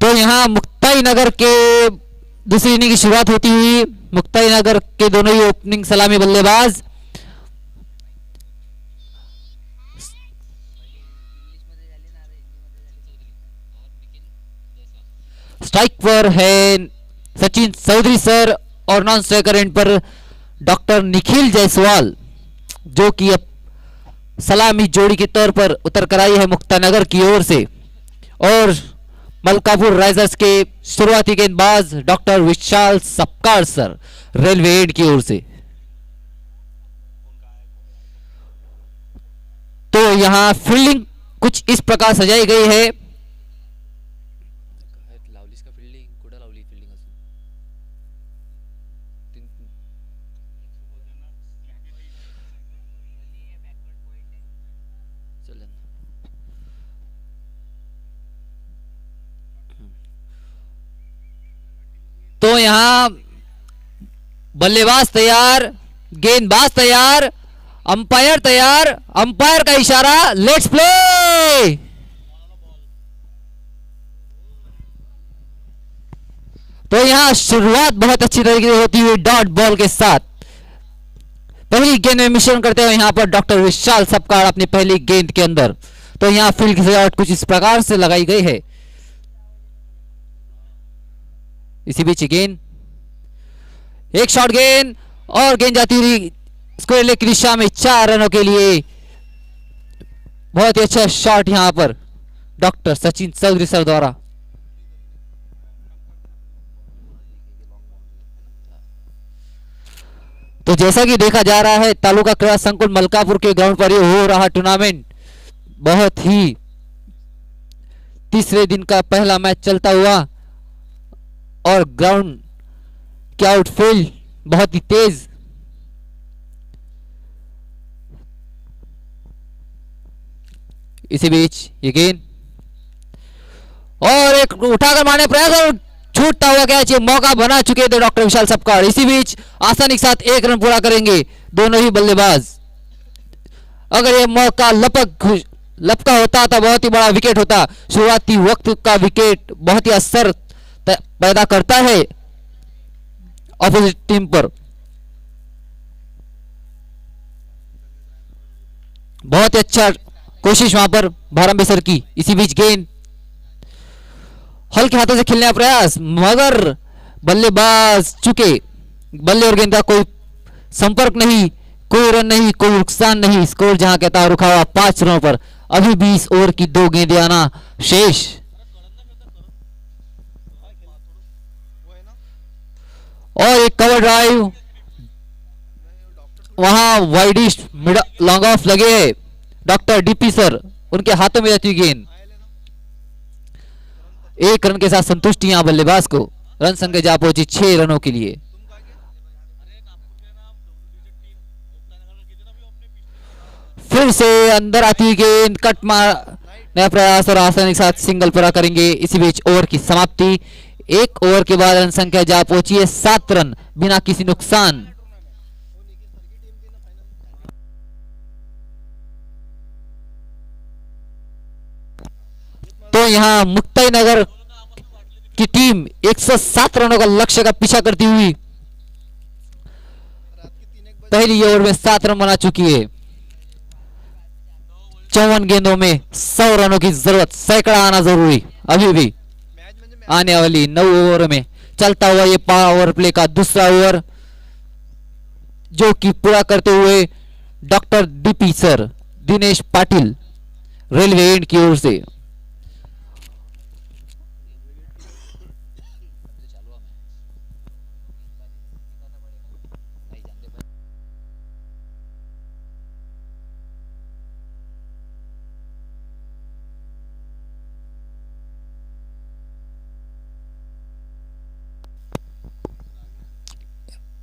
तो यहाँ मुक्ताई नगर के दूसरी inning की शुरुआत होती हुई मुक्ताई नगर के दोनों ही ओपनिंग सलामी बल्लेबाज स्ट्राइक पर है सचिन चौधरी सर और नॉन स्ट्राइकर एंड पर डॉक्टर निखिल जायसवाल, जो कि अब सलामी जोड़ी के तौर पर उतर कर आई है मुक्तानगर की ओर से। और मलकापुर राइजर्स के शुरुआती गेंदबाज डॉक्टर विशाल सपकाळ सर रेलवे एड की ओर से। तो यहां फील्डिंग कुछ इस प्रकार सजाई गई है। तो यहां बल्लेबाज तैयार, गेंदबाज तैयार, अंपायर तैयार, अंपायर का इशारा, लेट्स प्ले। तो यहां शुरुआत बहुत अच्छी तरीके से होती हुई डॉट बॉल के साथ पहली गेंद में मिश्रण करते हुए यहां पर डॉक्टर विशाल सपकाळ अपनी पहली गेंद के अंदर। तो यहां फील्ड की सजावट कुछ इस प्रकार से लगाई गई है। इसी बीच गेंद, एक शॉट गेंद और गेंद जाती हुई स्क्वायर लेग की दिशा में 4 रनों के लिए। बहुत ही अच्छा शॉट यहां पर डॉक्टर सचिन चौधरी सर द्वारा। तो जैसा कि देखा जा रहा है तालुका क्रीड़ा संकुल मलकापुर के ग्राउंड पर ये हो रहा टूर्नामेंट बहुत ही तीसरे दिन का पहला मैच चलता हुआ और ग्राउंड के आउटफील्ड बहुत ही तेज। इसी बीच ये गेंद और एक उठाकर मारने प्रयास और छूटता हुआ कैच, ये मौका बना चुके थे डॉक्टर विशाल सपकाळ। इसी बीच आसानी के साथ 1 रन पूरा करेंगे दोनों ही बल्लेबाज। अगर ये मौका लपका होता तो बहुत ही बड़ा विकेट होता। शुरुआती वक्त का विकेट बहुत ही असर पैदा करता है ऑपोजिट टीम पर। बहुत ही अच्छा कोशिश वहां पर भारंबे सर की। इसी बीच गेंद हल्के हाथों से खेलने का प्रयास, मगर बल्लेबाज चुके, बल्ले और गेंद का कोई संपर्क नहीं, कोई रन नहीं, कोई नुकसान नहीं। स्कोर जहां कहता है रुका हुआ 5 रनों पर। अभी 20 ओवर की 2 गेंदें आना शेष। और एक कवर ड्राइव, वहां वाइडिश लॉन्ग ऑफ लगे है डॉक्टर डीपी सर, उनके हाथों में जाती हुई गेंद। 1 रन के साथ संतुष्टि यहां बल्लेबाज को। रन संख्या जा पहुंची 6 रनों के लिए। फिर से अंदर आती हुई गेंद, कट मारने प्रयास और आसानी के साथ सिंगल पूरा करेंगे। इसी बीच ओवर की समाप्ति। 1 ओवर के बाद रन संख्या जा पहुंची है 7 रन बिना किसी नुकसान। तो यहां मुक्ताई नगर की टीम 107 रनों का लक्ष्य का पीछा करती हुई पहली ओवर में 7 रन बना चुकी है। 54 गेंदों में 100 रनों की जरूरत, सैकड़ा आना जरूरी। अभी भी आने वाली 9 ओवर में चलता हुआ ये पावर प्ले का दूसरा ओवर, जो कि पूरा करते हुए doctor DP sir Dinesh Patil railway and की ओर से।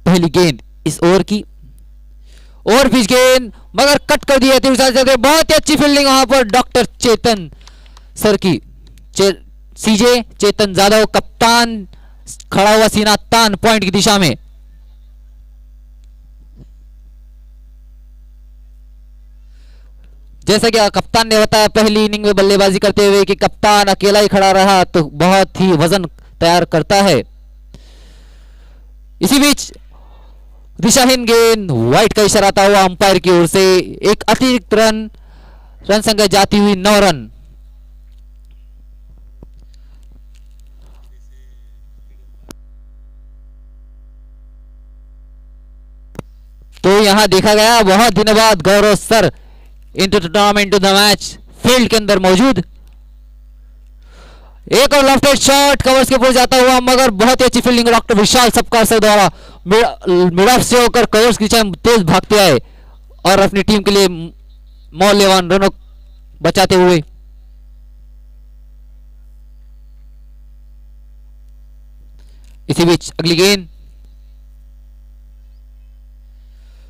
पहली गेंद इस ओवर की, ओवर पिच गेंद, मगर कट कर दिया थे। बहुत ही अच्छी फील्डिंग वहां पर डॉक्टर चेतन सर की। सीजे चेतन जाधव कप्तान खड़ा हुआ, सीना तान पॉइंट की दिशा में। जैसा कि कप्तान ने बताया पहली इनिंग में बल्लेबाजी करते हुए कि कप्तान अकेला ही खड़ा रहा तो बहुत ही वजन तैयार करता है। इसी बीच दिशाहीन गेंद वाइट का इशारा आता हुआ अंपायर की ओर से, एक अतिरिक्त रन संख्या जाती हुई 9 रन। तो यहां देखा गया बहुत दिनों बाद Gaurav sir into tournament to the match field के अंदर मौजूद। एक और लेफ्ट शॉट कवर्स के ऊपर जाता हुआ, मगर बहुत ही अच्छी फील्डिंग डॉक्टर विशाल सपकाल सर द्वारा मिड ऑफ से होकर कवर्स की दिशा में तेज भागते आए और अपनी टीम के लिए मौल्यवान रनों बचाते हुए। इसी बीच अगली गेंद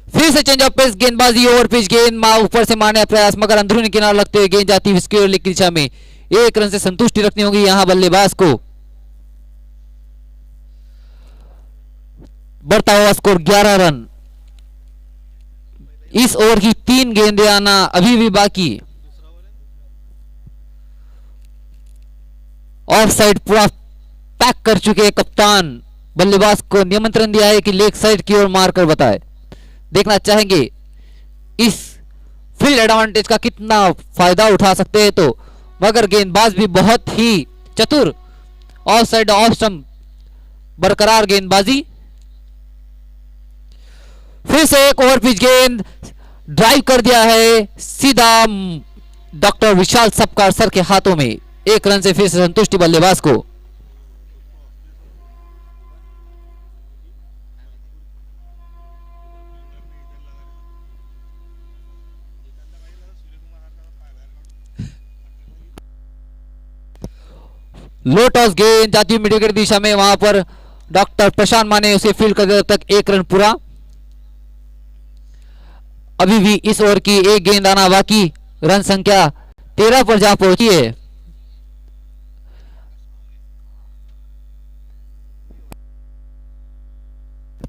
फिर से चेंज ऑफ पेस गेंदबाजी, ओवर पिच गेंद ऊपर से मारने का प्रयास, मगर अंदरूनी किनारा लगते हुए गेंद जाती हुई लेग की दिशा में। 1 रन से संतुष्टि रखनी होगी यहां बल्लेबाज को। बढ़ता हुआ स्कोर 11 रन। इस ओवर की 3 गेंदें आना अभी भी बाकी। ऑफ साइड पूरा पैक कर चुके कप्तान, बल्लेबाज को निमंत्रण दिया है कि लेग साइड की ओर मारकर बताए। देखना चाहेंगे इस फील्ड एडवांटेज का कितना फायदा उठा सकते हैं, तो मगर गेंदबाज भी बहुत ही चतुर, ऑफ साइड ऑफ स्टंप बरकरार गेंदबाजी। फिर से एक ओवर पिच गेंद ड्राइव कर दिया है सीधा डॉक्टर विशाल सपकाल सर के हाथों में। 1 रन से फिर से संतुष्टि बल्लेबाज को। लो टॉस गेंद जाती हुई मिडिल की दिशा में, वहां पर डॉक्टर प्रशांत माने उसे फील्ड कर दिया, तक 1 रन पूरा। अभी भी इस ओवर की 1 गेंद आना बाकी। रन संख्या 13 पर जा पहुंची है।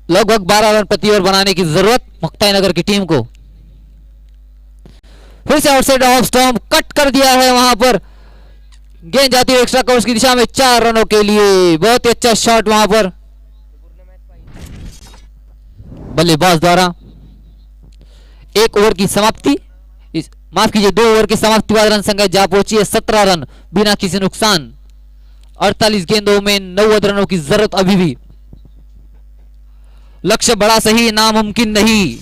लगभग 12 रन प्रति ओवर बनाने की जरूरत मुक्ताई नगर की टीम को। फिर से आउटसाइड ऑफ स्टंप कट कर दिया है, वहां पर गेंद जाती है एक्स्ट्रा कवर्स की दिशा में 4 रनों के लिए। बहुत ही अच्छा शॉट वहां पर बल्लेबाज द्वारा। 1 ओवर की समाप्ति, माफ कीजिए 2 ओवर की समाप्ति बाद रन संख्या जा पहुंची है 17 रन बिना किसी नुकसान। 48 गेंदों में 90 रनों की जरूरत अभी भी। लक्ष्य बड़ा सही, नामुमकिन नहीं।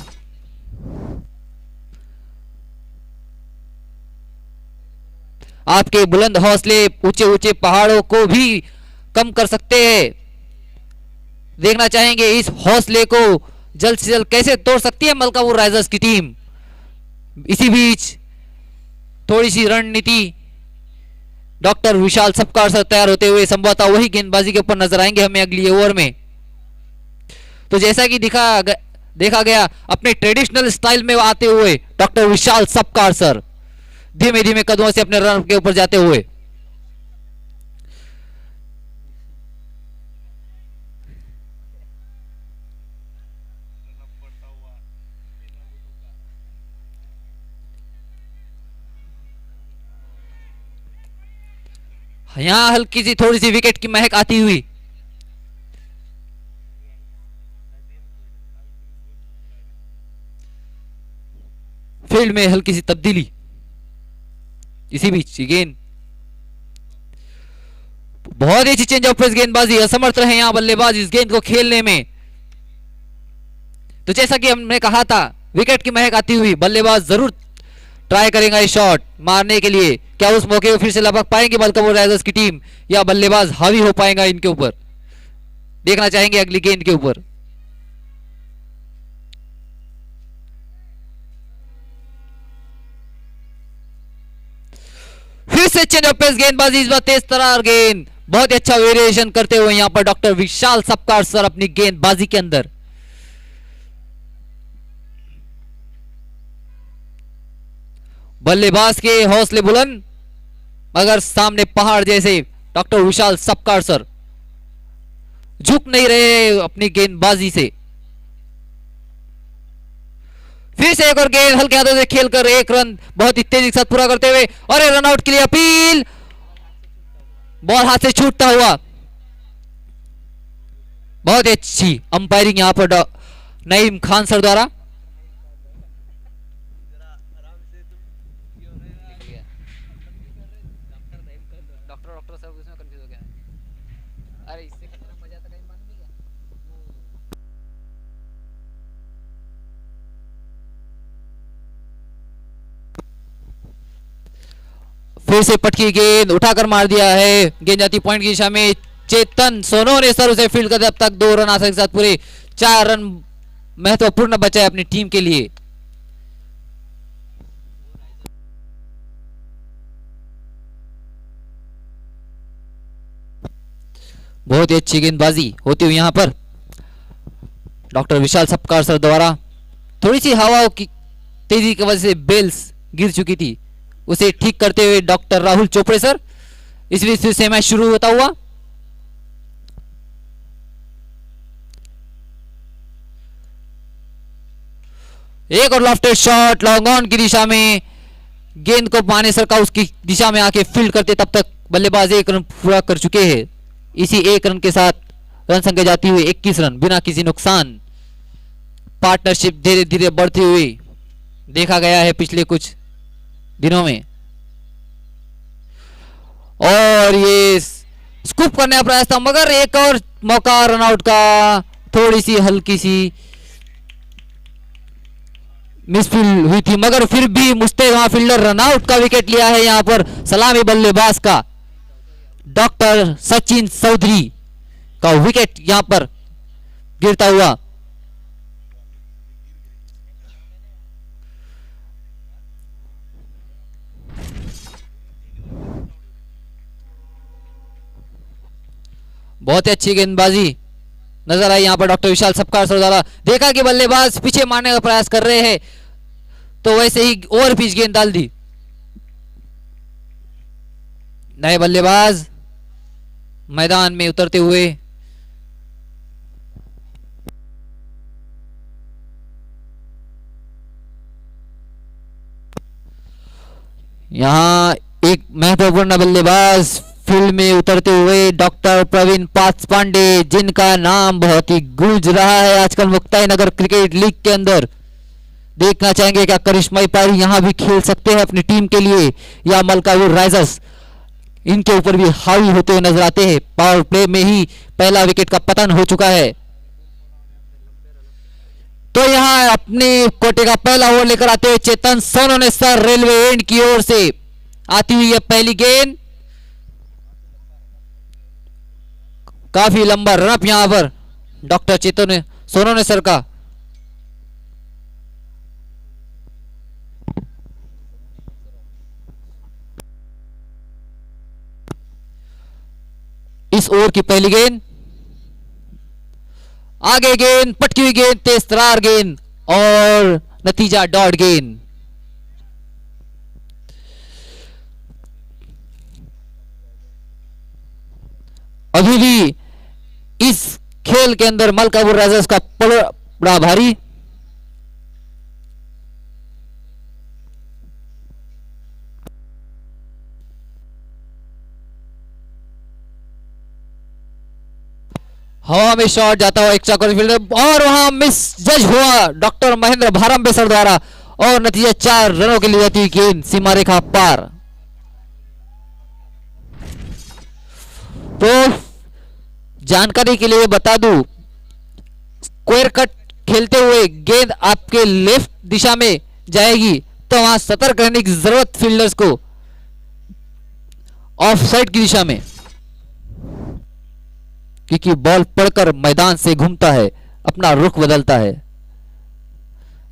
आपके बुलंद हौसले ऊंचे ऊंचे पहाड़ों को भी कम कर सकते हैं। देखना चाहेंगे इस हौसले को जल्द से जल्द कैसे तोड़ सकती है मलकापुर राइजर्स की टीम। इसी बीच थोड़ी सी रणनीति डॉक्टर विशाल सपकाल सर तैयार होते हुए संभवतः वही गेंदबाजी के ऊपर नजर आएंगे हमें अगली ओवर में। तो जैसा कि देखा गया अपने ट्रेडिशनल स्टाइल में आते हुए डॉक्टर विशाल सपकाल सर धीमे धीमे कदमों से अपने रन के ऊपर जाते हुए। यहां हल्की सी थोड़ी सी विकेट की महक आती हुई। फील्ड में हल्की सी तब्दीली। इसी बीच गेंद बहुत ही अच्छी चेंज ऑफ पेस गेंदबाजी, असमर्थ रहे यहां बल्लेबाज इस गेंद को खेलने में। तो जैसा कि हमने कहा था विकेट की महक आती हुई बल्लेबाज जरूर ट्राई करेगा ये शॉट मारने के लिए। क्या उस मौके को फिर से लपक पाएंगे मलकापुर राइजर्स की टीम या बल्लेबाज हावी हो पाएगा इनके ऊपर। देखना चाहेंगे अगली गेंद के ऊपर। फिर से चेंज ऑफ पेस गेंदबाजी, इस बार तेज तरार गेंद, बहुत ही अच्छा वेरिएशन करते हुए यहां पर डॉक्टर विशाल सपकाल सर अपनी गेंदबाजी के अंदर। बल्लेबाज के हौसले बुलंद मगर सामने पहाड़ जैसे डॉक्टर विशाल सपकाल सर झुक नहीं रहे अपनी गेंदबाजी से। फिर से एक और गेंद हल्के हाथों से खेलकर एक रन बहुत ही तेजी के साथ पूरा करते हुए और रन आउट के लिए अपील, बॉल हाथ से छूटता हुआ। बहुत ही अच्छी अंपायरिंग यहां पर नईम खान सर द्वारा। डॉक्टर सब उसमें कंफ्यूज हो गया। अरे इससे मजा तो कहीं मालूम नहीं क्या। फिर से पटकी गेंद उठाकर मार दिया है, गेंद जाती पॉइंट की दिशा में। चेतन सोनो ने सर उसे फील्ड करते अब तक 2 रन आसानी के साथ पूरे 4 रन महत्वपूर्ण बचा है अपनी टीम के लिए। बहुत ही अच्छी गेंदबाजी होती हुई यहां पर डॉक्टर विशाल सपकाल सर द्वारा। थोड़ी सी हवाओं की तेजी की वजह से बेल्स गिर चुकी थी, उसे ठीक करते हुए डॉक्टर राहुल चोपड़े सर। इस बीच फिर से मैच शुरू होता हुआ। एक और लॉफ्टेड शॉट लॉन्ग ऑन की दिशा में, गेंद को माने सर का उसकी दिशा में आके फील्ड करते तब तक बल्लेबाज 1 रन पूरा कर चुके हैं। इसी 1 रन के साथ रन संख्या जाती हुई 21 रन बिना किसी नुकसान। पार्टनरशिप धीरे धीरे बढ़ती हुई देखा गया है पिछले कुछ दिनों में, और ये स्कूप करने का प्रयास था मगर एक और मौका रन आउट का, थोड़ी सी हल्की सी मिसफील्ड हुई थी मगर फिर भी मुस्तैद वहां फील्डर रन आउट का विकेट लिया है। यहां पर सलामी बल्लेबाज का डॉक्टर सचिन चौधरी का विकेट यहां पर गिरता हुआ। बहुत ही अच्छी गेंदबाजी नजर आई यहां पर डॉक्टर विशाल सपकाल सर द्वारा। देखा कि बल्लेबाज पीछे मारने का प्रयास कर रहे हैं तो वैसे ही ओवर पिच गेंद डाल दी। नए बल्लेबाज मैदान में उतरते हुए यहां एक महत्वपूर्ण बल्लेबाज फील्ड में उतरते हुए डॉक्टर प्रवीण पांडे, जिनका नाम बहुत ही गूंज रहा है आजकल मुक्ताई नगर क्रिकेट लीग के अंदर। देखना चाहेंगे क्या करिश्माई पारी यहां भी खेल सकते हैं अपनी टीम के लिए, या मलकापुर राइजर्स इनके ऊपर भी हावी होते हुए नजर आते हैं। पावर प्ले में ही पहला विकेट का पतन हो चुका है। तो यहां अपने कोटे का पहला ओवर लेकर आते हुए चेतन सोनो ने सर रेलवे एंड की ओर से आती हुई है पहली गेंद। काफी लंबा रनअप यहां पर डॉक्टर चेतन सोनो ने सर का। इस ओवर की पहली गेंद, आगे गेंद, पटकी हुई गेंद, तेज तरार गेंद और नतीजा डॉट गेंद। अभी भी इस खेल के अंदर मलकापुर राइजर्स का बड़ा भारी हवा में शॉट जाता हुआ एक चौकर फील्डर और वहां मिस जज हुआ डॉक्टर महेंद्र भारंबे सर द्वारा और नतीजा 4 रनों के लिए जाती हुई गेंद सीमा रेखा पार। तो जानकारी के लिए बता दूं, स्क्वायर कट खेलते हुए गेंद आपके लेफ्ट दिशा में जाएगी तो वहां सतर्क रहने की जरूरत फील्डर्स को ऑफ साइड की दिशा में, क्योंकि बॉल पड़कर मैदान से घूमता है, अपना रुख बदलता है।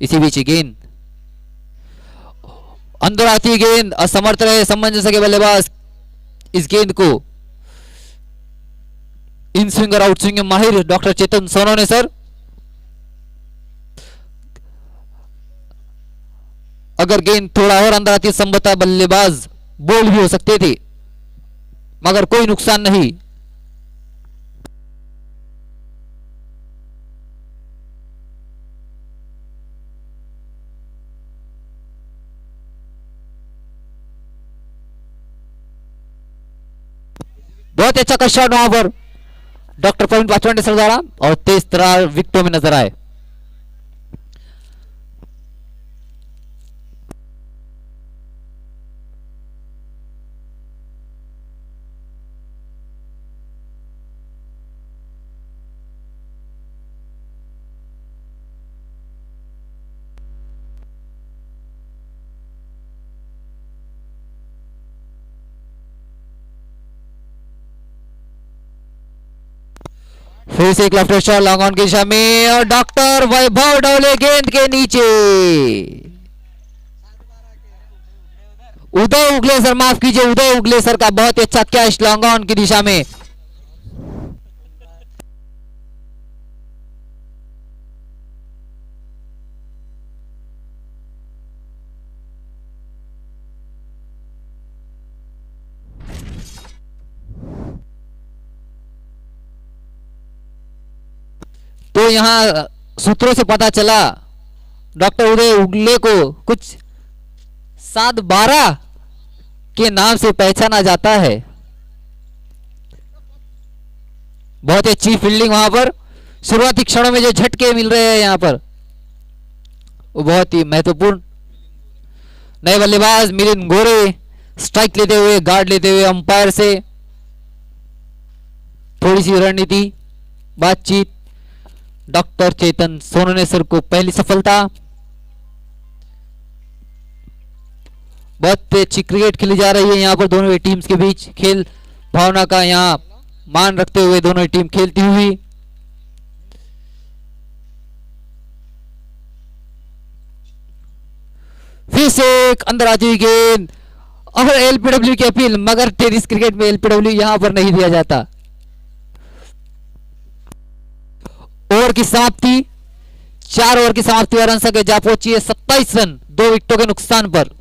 इसी बीच गेंद अंदर आती गेंद असमर्थ रहे समंजस के बल्लेबाज इस गेंद को इन स्विंग और आउट स्विंग में माहिर डॉक्टर चेतन सोनो ने सर। अगर गेंद थोड़ा और अंदर आती संभवतः बल्लेबाज बोल भी हो सकते थे मगर कोई नुकसान नहीं। बहुत अच्छा का शॉट वहां पर डॉक्टर प्रवीण पाचवांडे सर द्वारा और तेज तरार विकेटों में नजर आए। फिर से एक लेफ्ट शॉट लॉन्ग ऑन की दिशा में और डॉक्टर वैभव डोले गेंद के नीचे। उदय उगले सर, माफ कीजिए, उदय उगले सर का बहुत ही अच्छा कैच लॉन्ग ऑन की दिशा में। तो यहां सूत्रों से पता चला डॉक्टर उदय उगले को कुछ 7-12 के नाम से पहचाना जाता है। बहुत ही अच्छी फील्डिंग वहां पर, शुरुआती क्षणों में जो झटके मिल रहे हैं यहां पर वो बहुत ही महत्वपूर्ण। नए बल्लेबाज मिलिंद गोरे स्ट्राइक लेते हुए, गार्ड लेते हुए अंपायर से थोड़ी सी रणनीति बातचीत। डॉक्टर चेतन सोनोने सर को पहली सफलता। बहुत अच्छी क्रिकेट खेली जा रही है यहां पर दोनों ही टीम्स के बीच। खेल भावना का यहां मान रखते हुए दोनों ही टीम खेलती हुई। फिर से एक अंदर आती हुई गेंद और एलपीडब्ल्यू की अपील, मगर टेनिस क्रिकेट में एलपीडब्ल्यू यहां पर नहीं दिया जाता। ओवर की समाप्ति, 4 ओवर की समाप्ति और रन संख्या जा पहुंची है 27 रन 2 विकेटों के नुकसान पर।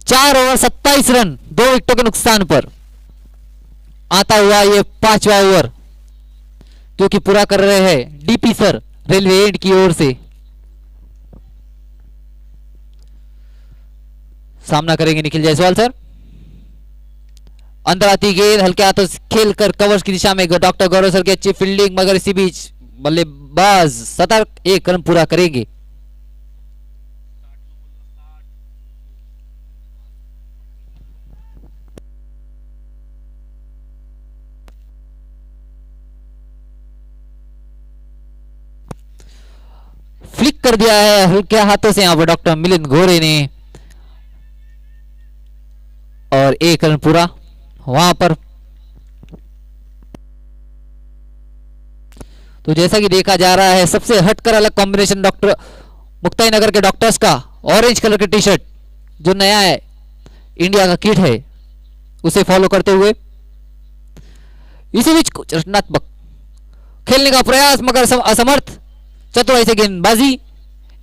चार ओवर 27 रन 2 विकेटों के नुकसान पर आता हुआ ये 5वां ओवर, क्योंकि पूरा कर रहे हैं डीपी सर रेलवे एंड की ओर से। सामना करेंगे निखिल जायसवाल सर। अंदर आती गेंद हल्के हाथों से खेलकर कवर्स की दिशा में डॉक्टर गौरव सर की अच्छी फील्डिंग, मगर इसी बीच बल्लेबाज सतर्क, 1 रन पूरा करेंगे। फ्लिक कर दिया है हल्के हाथों से यहां पर डॉक्टर मिलिंद गोरे ने और 1 रन पूरा वहां पर। तो जैसा कि देखा जा रहा है सबसे हटकर अलग कॉम्बिनेशन डॉक्टर मुक्ताई नगर के डॉक्टर्स का ऑरेंज कलर की टी शर्ट जो नया है, इंडिया का किट है, उसे फॉलो करते हुए इसी बीच कुछ रचनात्मक खेलने का प्रयास, मगर असमर्थ। चतुराई से गेंदबाजी,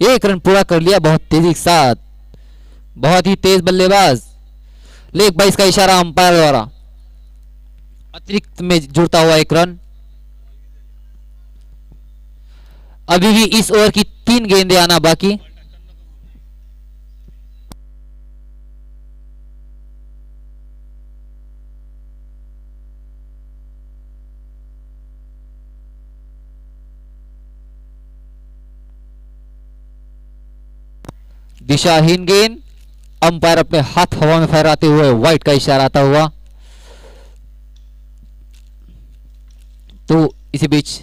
1 रन पूरा कर लिया बहुत तेजी के साथ। बहुत ही तेज बल्लेबाज, लेग 22 का इशारा अंपायर द्वारा, अतिरिक्त में जुड़ता हुआ 1 रन। अभी भी इस ओवर की 3 गेंदें आना बाकी। दिशाहीन गेंद, अंपायर अपने हाथ हवा में फहराते हुए वाइट का इशारा आता हुआ। तो इसी बीच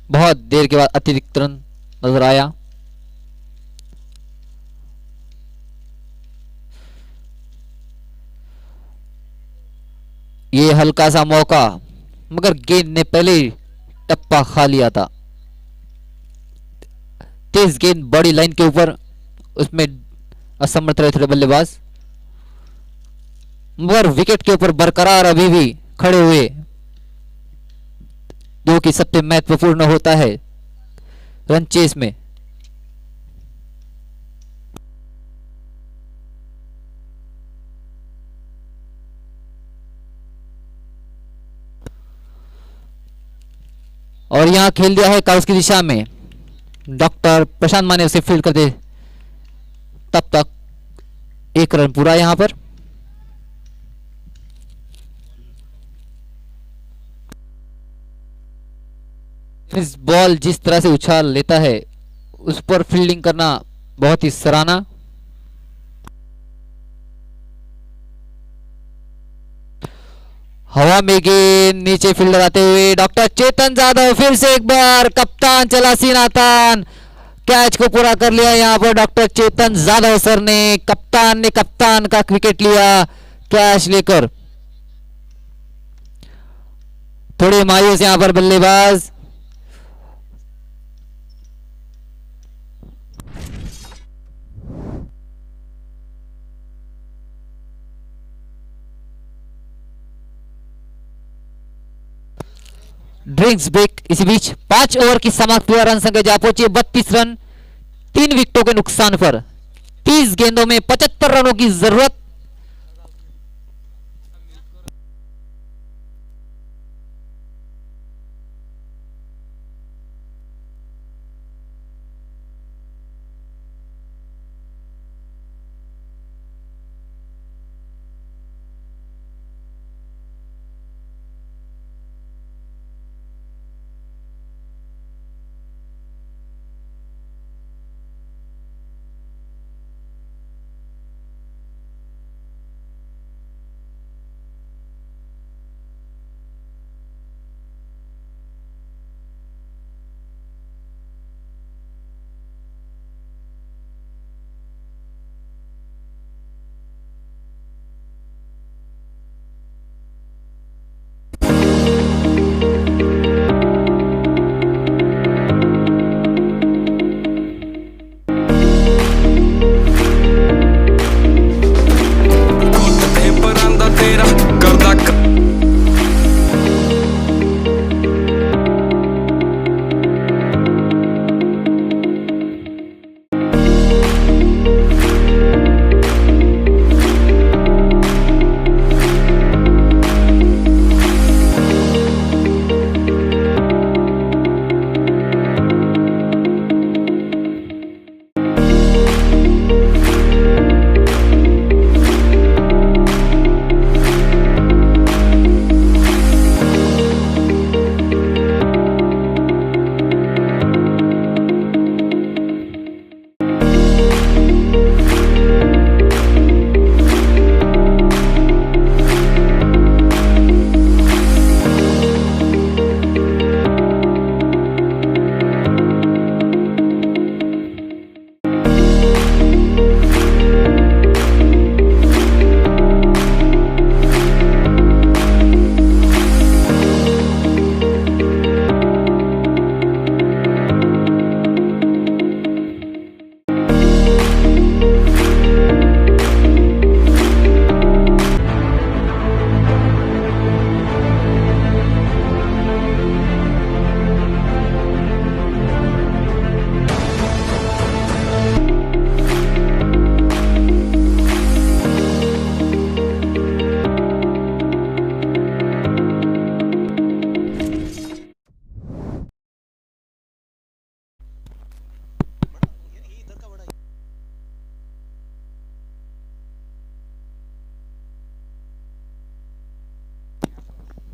बहुत देर के बाद अतिरिक्त रन नजर आया। ये हल्का सा मौका, मगर गेंद ने पहले ही टप्पा खा लिया था। तेज गेंद बड़ी लाइन के ऊपर उसमें असमर्थ रहे थोड़े बल्लेबाज, मगर विकेट के ऊपर बरकरार अभी भी खड़े हुए, जो कि सबसे महत्वपूर्ण होता है रन चेस में। और यहां खेल दिया है काउस की दिशा में, डॉक्टर प्रशांत माने उसे फील्ड कर दे, तब तक 1 रन पूरा यहां पर। इस बॉल जिस तरह से उछाल लेता है उस पर फील्डिंग करना बहुत ही सराहना। हवा में गेंद नीचे फील्ड लगाते हुए डॉक्टर चेतन जाधव, फिर से एक बार कप्तान चला सीनातान, कैच को पूरा कर लिया यहां पर डॉक्टर चेतन जाधव सर ने। कप्तान का विकेट लिया कैच लेकर। थोड़े मायूस यहां पर बल्लेबाज, ड्रिंक्स ब्रेक इसी बीच 5 ओवर की समाप्ति हुआ, रन संख्या जा पहुंची 32 रन 3 विकेटों के नुकसान पर। 30 गेंदों में 75 रनों की जरूरत।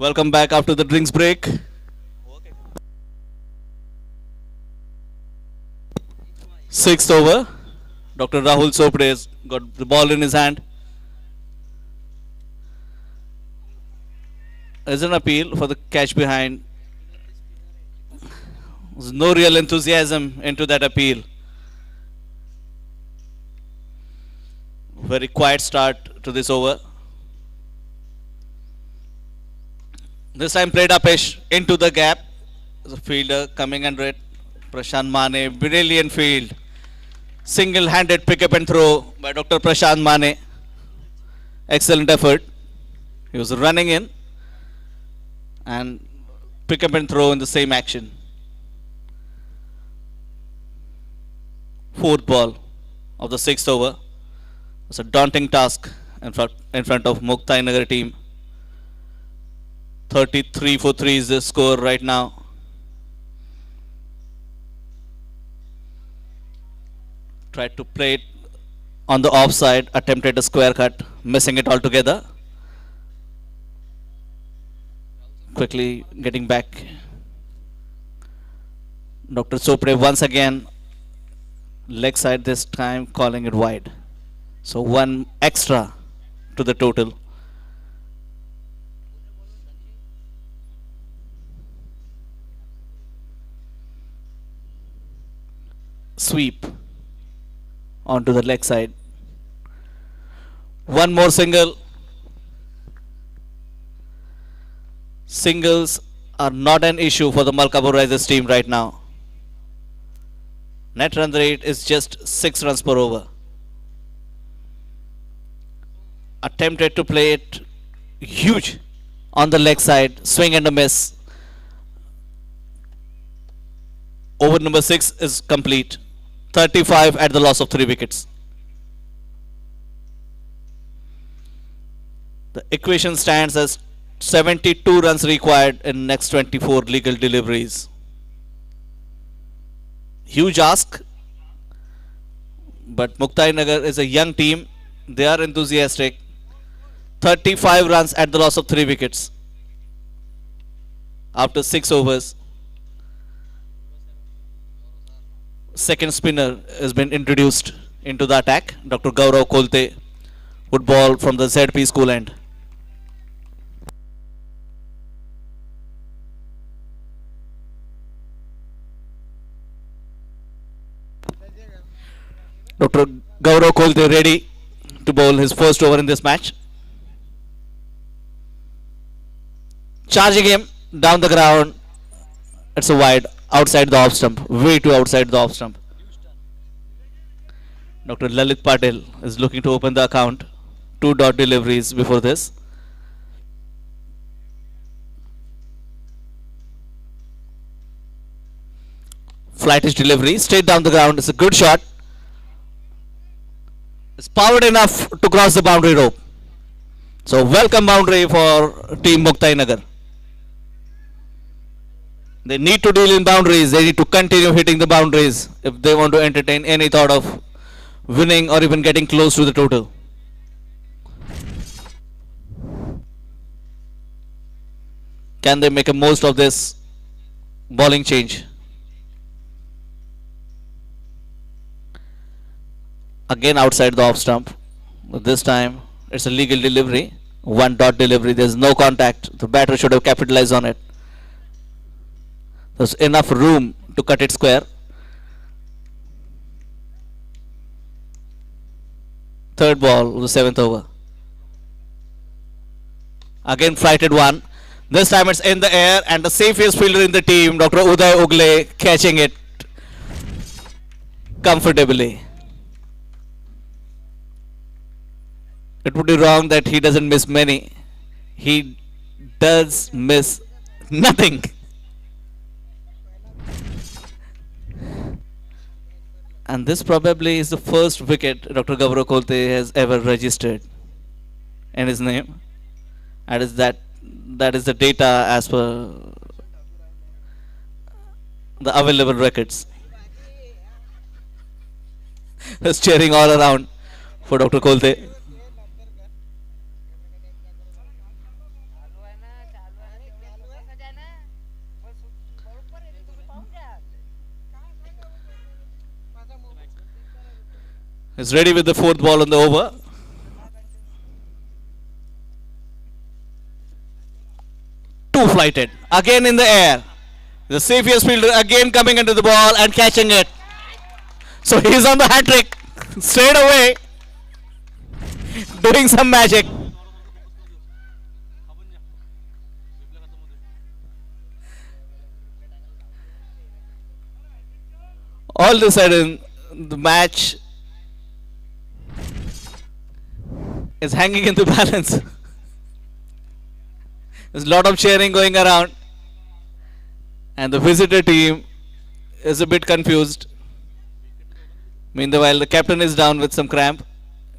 Welcome back after the drinks break. Sixth over. Dr. Rahul Sopde has got the ball in his hand. There's an appeal for the catch behind. There's no real enthusiasm into that appeal. Very quiet start to this over. This time played Apesh into the gap. The fielder coming under it. Prashant Mane, brilliant field. Single-handed pick up and throw by Dr. Prashant Mane. Excellent effort. He was running in and pick up and throw in the same action. Fourth ball of the sixth over. It's a daunting task in front of Muktai Nagar team. 33 for 3 is the score right now. Tried to play it on the offside, attempted a square cut, missing it altogether. Quickly getting back. Dr. Chopre once again, leg side this time, calling it wide. So one extra to the total. Sweep onto the leg side. One more single. Singles are not an issue for the Malkapur Risers team right now. Net run rate is just 6 runs per over. Attempted to play it huge on the leg side, swing and a miss. Over number 6 is complete. 35 at the loss of 3 wickets. The equation stands as 72 runs required in next 24 legal deliveries. Huge ask, but Muktai Nagar is a young team. They are enthusiastic. 35 runs at the loss of 3 wickets after 6 overs. Second spinner has been introduced into the attack. Dr. Gaurav Kolte would ball from the ZP school end. Dr. Gaurav Kolte ready to bowl his first over in this match. Charging him down the ground. It's a wide outside the off stump. Way too outside the off stump. Dr. Lalit Patel is looking to open the account. 2 dot deliveries before this. Flightish delivery. Straight down the ground. It's a good shot. It's powered enough to cross the boundary rope. So welcome boundary for team Muktai Nagar. They need to deal in boundaries. They need to continue hitting the boundaries if they want to entertain any thought of winning or even getting close to the total. Can they make a most of this bowling change? Again outside the off stump. But this time it's a legal delivery. 1 dot delivery. There's no contact. The batter should have capitalized on it. There's enough room to cut it square. Third ball of the 7th over. Again flighted one. This time it's in the air and the safest fielder in the team, Dr. Uday Ugle, catching it comfortably. It would be wrong that he doesn't miss many. He does miss nothing. And this probably is the first wicket Dr. Gaurav Kolte has ever registered in his name. And that is the data as per the available records. There's cheering all around for Dr. Kolte. Is ready with the 4th ball on the over. Two flighted. Again in the air. The safest fielder again coming into the ball and catching it. So he's on the hat trick. Straight away. Doing some magic. All of a sudden, the match is hanging in the balance. There's a lot of cheering going around, and the visitor team is a bit confused. Meanwhile, the captain is down with some cramp.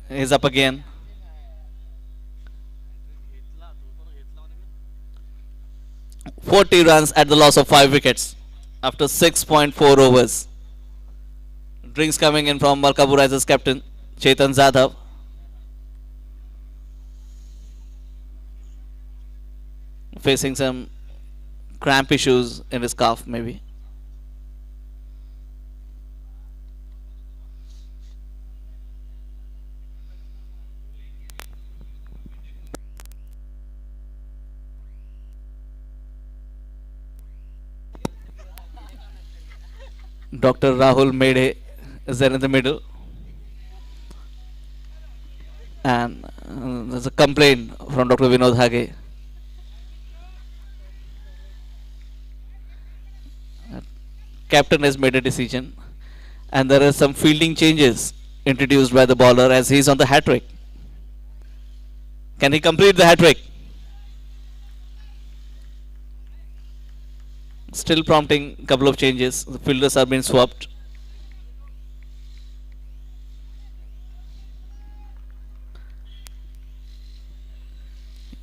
He's up again. "40 runs at the loss of 5 wickets after 6.4 overs. Drinks coming in from Malkapur as captain, Chetan Jadhav. Facing some cramp issues in his calf, maybe. Dr. Rahul Mede is there in the middle. And there's a complaint from Dr. Vinod Hage. Captain has made a decision, and there are some fielding changes introduced by the bowler as he's on the hat trick. Can he complete the hat trick? Still prompting a couple of changes. The fielders are being swapped.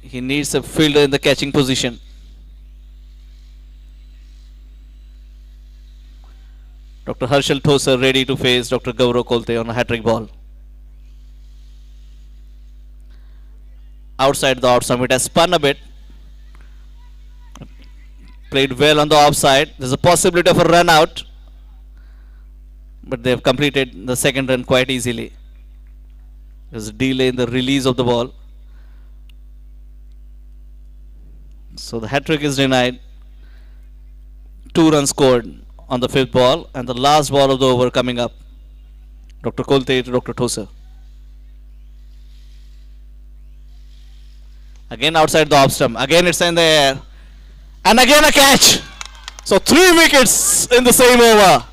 He needs a fielder in the catching position. Dr. Harshal Thoser ready to face Dr. Gaurav Kolte on a hat-trick ball. Outside the outside, it has spun a bit. Played well on the offside. There's a possibility of a run out, but they have completed the second run quite easily. There's a delay in the release of the ball. So the hat-trick is denied. 2 runs scored on the 5th ball, and the last ball of the over coming up. Dr. Kolte to Dr. Thoser. Again outside the off stump. Again it's in the air. And again a catch. So 3 wickets in the same over.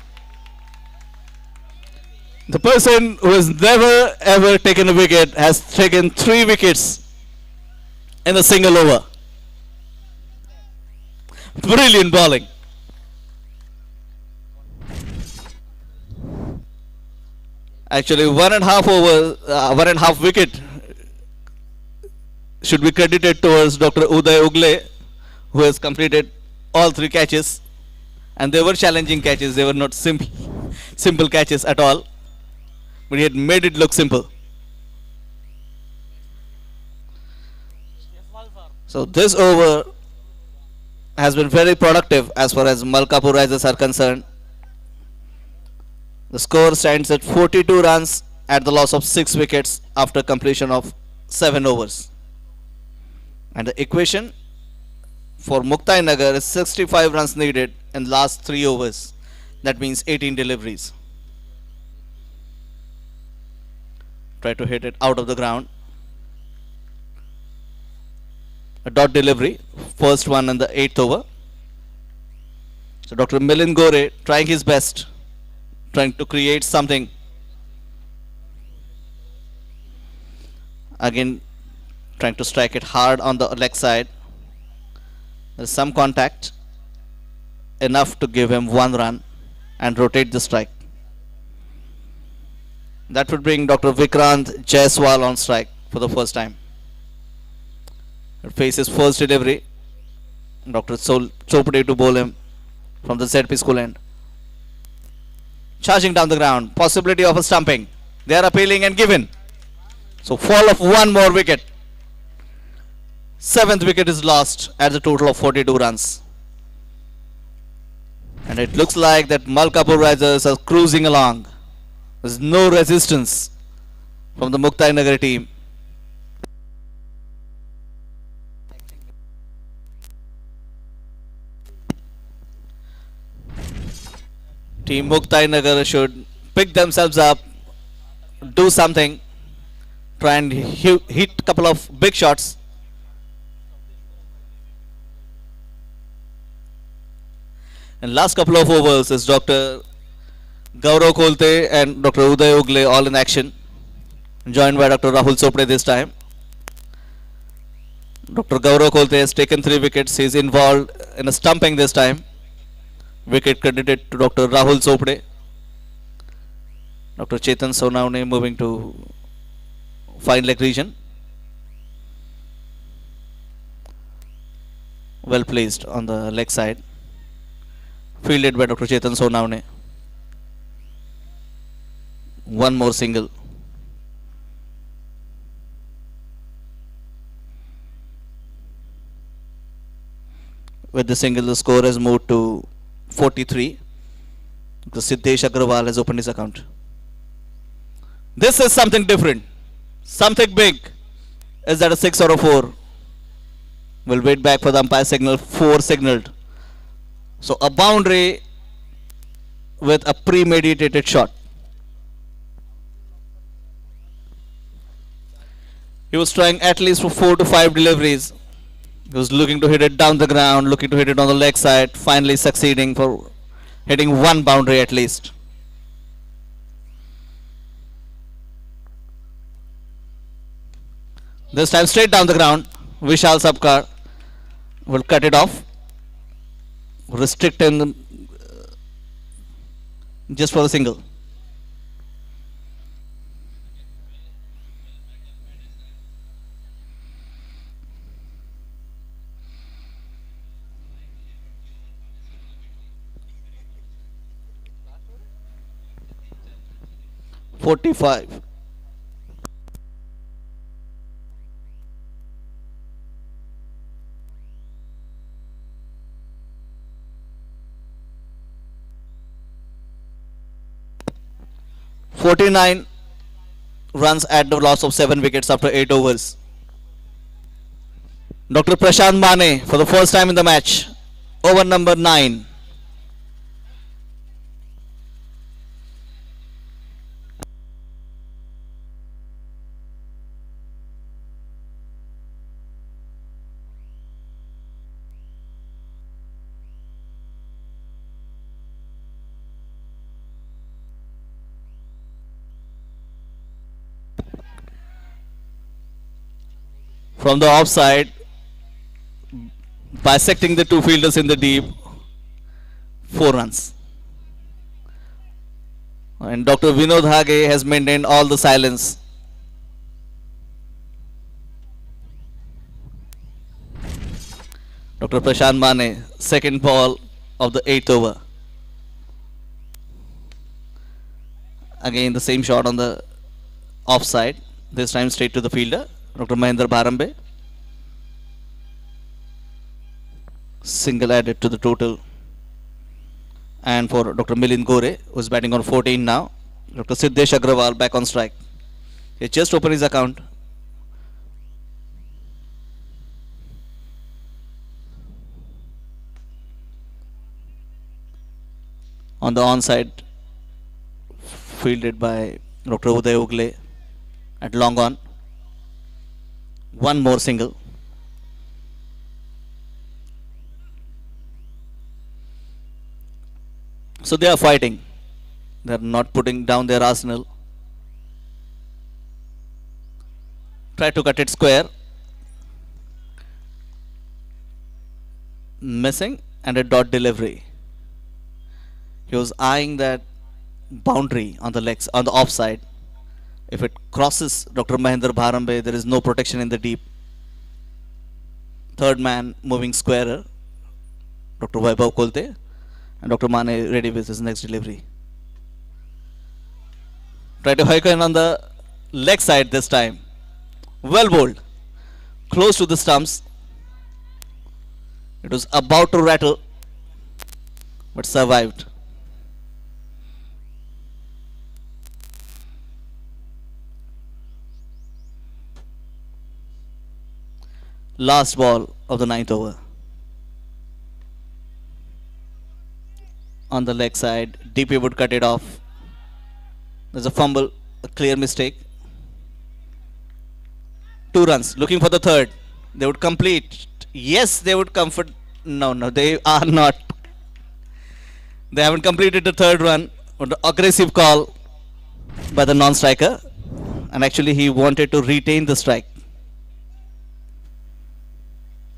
The person who has never ever taken a wicket has taken 3 wickets in a single over. Brilliant bowling. Actually, 1.5 wicket should be credited towards Dr. Uday Ugle, who has completed all 3 catches, and they were challenging catches. They were not simple catches at all, but he had made it look simple. So this over has been very productive as far as Malkapur Risers are concerned. The score stands at 42 runs at the loss of 6 wickets after completion of 7 overs. And the equation for Muktai Nagar is 65 runs needed in the last 3 overs. That means 18 deliveries. Try to hit it out of the ground. A dot delivery, first one in the 8th over. So Dr. Milind Gore trying his best, trying to create something. Again trying to strike it hard on the leg side. There's some contact, enough to give him 1 run and rotate the strike. That would bring Dr. Vikrant Jaiswal on strike for the first time. Faces first delivery. Dr. Chopade to bowl him from the ZP school end. Charging down the ground. Possibility of a stumping. They are appealing and given. So fall of 1 more wicket. 7th wicket is lost at the total of 42 runs. And it looks like that Malkapur Risers are cruising along. There's no resistance from the Muktai Nagar team. Team Muktai Nagar should pick themselves up, do something, try and hit a couple of big shots. And last couple of overs is Dr. Gaurav Kolte and Dr. Uday Ugle all in action, joined by Dr. Rahul Chopde this time. Dr. Gaurav Kolte has taken 3 wickets. He is involved in a stumping this time. Wicket credited to Dr. Rahul Chopde. Dr. Chetan Sonawane moving to fine leg region. Well placed on the leg side. Fielded by Dr. Chetan Sonawane. One more single. With the single, the score has moved to 43. The Siddesh Agrawal has opened his account. This is something different, something big. Is that a 6 or a 4? We'll wait back for the umpire signal. 4 signaled. So a boundary with a premeditated shot. He was trying at least for 4 to 5 deliveries. He was looking to hit it down the ground, looking to hit it on the leg side, finally succeeding for hitting one boundary at least. This time straight down the ground. Vishal Sabkar will cut it off. Restrict him just for a single. .45. .49 runs at the loss of 7 wickets after 8 overs. Dr. Prashant Mane for the first time in the match. Over number 9. From the offside, bisecting the 2 fielders in the deep, 4 runs. And Dr. Vinod Hage has maintained all the silence. Dr. Prashant Mane, second ball of the 8th over. Again the same shot on the offside, this time straight to the fielder. Dr. Mahendra Bharambe. Single added to the total. And for Dr. Milind Gore, who is batting on 14 now. Dr. Siddesh Agrawal back on strike. He just opened his account. On the onside, fielded by Dr. Uday Ugle at long on. One more single. So they are fighting. They are not putting down their arsenal. Try to cut it square. Missing and a dot delivery. He was eyeing that boundary on the legs, on the offside. If it crosses Dr. Mahendra Bharambe, there is no protection in the deep. Third man moving squarer, Dr. Vaibhav Kolte, and Dr. Mane ready with his next delivery. Try to hike in on the leg side this time. Well bowled. Close to the stumps. It was about to rattle, but survived. Last ball of the 9th over. On the leg side, DP would cut it off. There's a fumble, a clear mistake. 2 runs, looking for the third. They would complete. Yes, they would comfort. No, they are not. They haven't completed the third run. An aggressive call by the non-striker, and actually he wanted to retain the strike.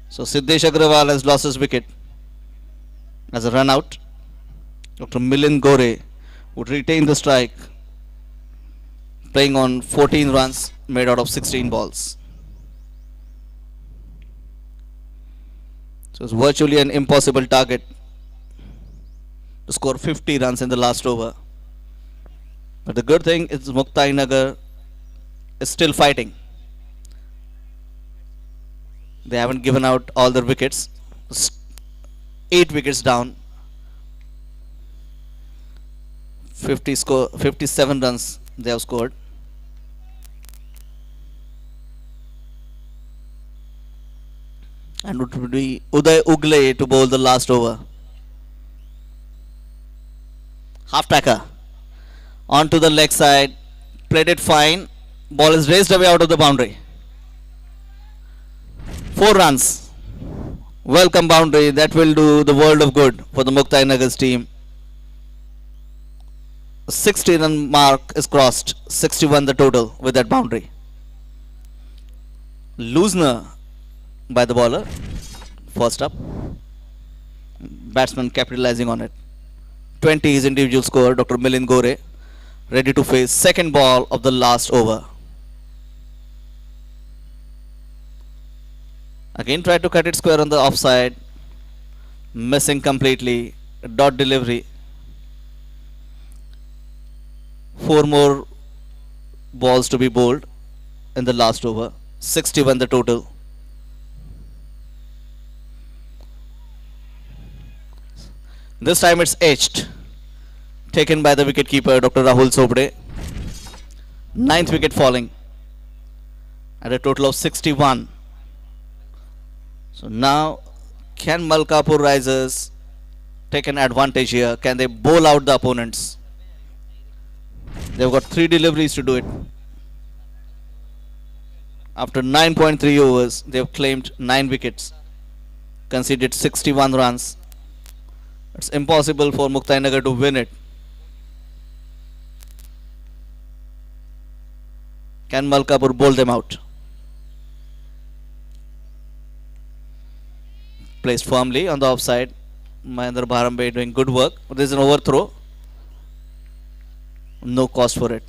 So Siddesh Agrawal has lost his wicket as a run out. Dr. Milind Gore would retain the strike, playing on 14 runs made out of 16 balls. So it's virtually an impossible target to score 50 runs in the last over. But the good thing is Muktai Nagar is still fighting. They haven't given out all their wickets. 8 wickets down. 57 runs they have scored. And it would be Uday Ugle to bowl the last over. Half tacker. Onto the leg side. Played it fine. Ball is raised away out of the boundary. 4 runs. Welcome boundary. That will do the world of good for the Muktai Nagar's team. 60 run mark is crossed. 61 the total with that boundary. Loosener by the bowler. First up. Batsman capitalizing on it. 20 his individual score. Dr. Milind Gore ready to face second ball of the last over. Again tried to cut it square on the offside. Missing completely. Dot delivery. 4 more balls to be bowled in the last over. 61 the total. This time it's edged. Taken by the wicketkeeper Dr. Rahul Sobde. 9th wicket falling at a total of 61. So now can Malkapur Risers take an advantage here? Can they bowl out the opponents? They've got 3 deliveries to do it. After 9.3 overs, they've claimed 9 wickets, conceded 61 runs. It's impossible for Muktai Nagar to win it. Can Malkapur bowl them out? Placed firmly on the offside. Mahendra Bharambe doing good work. There's an overthrow. No cost for it.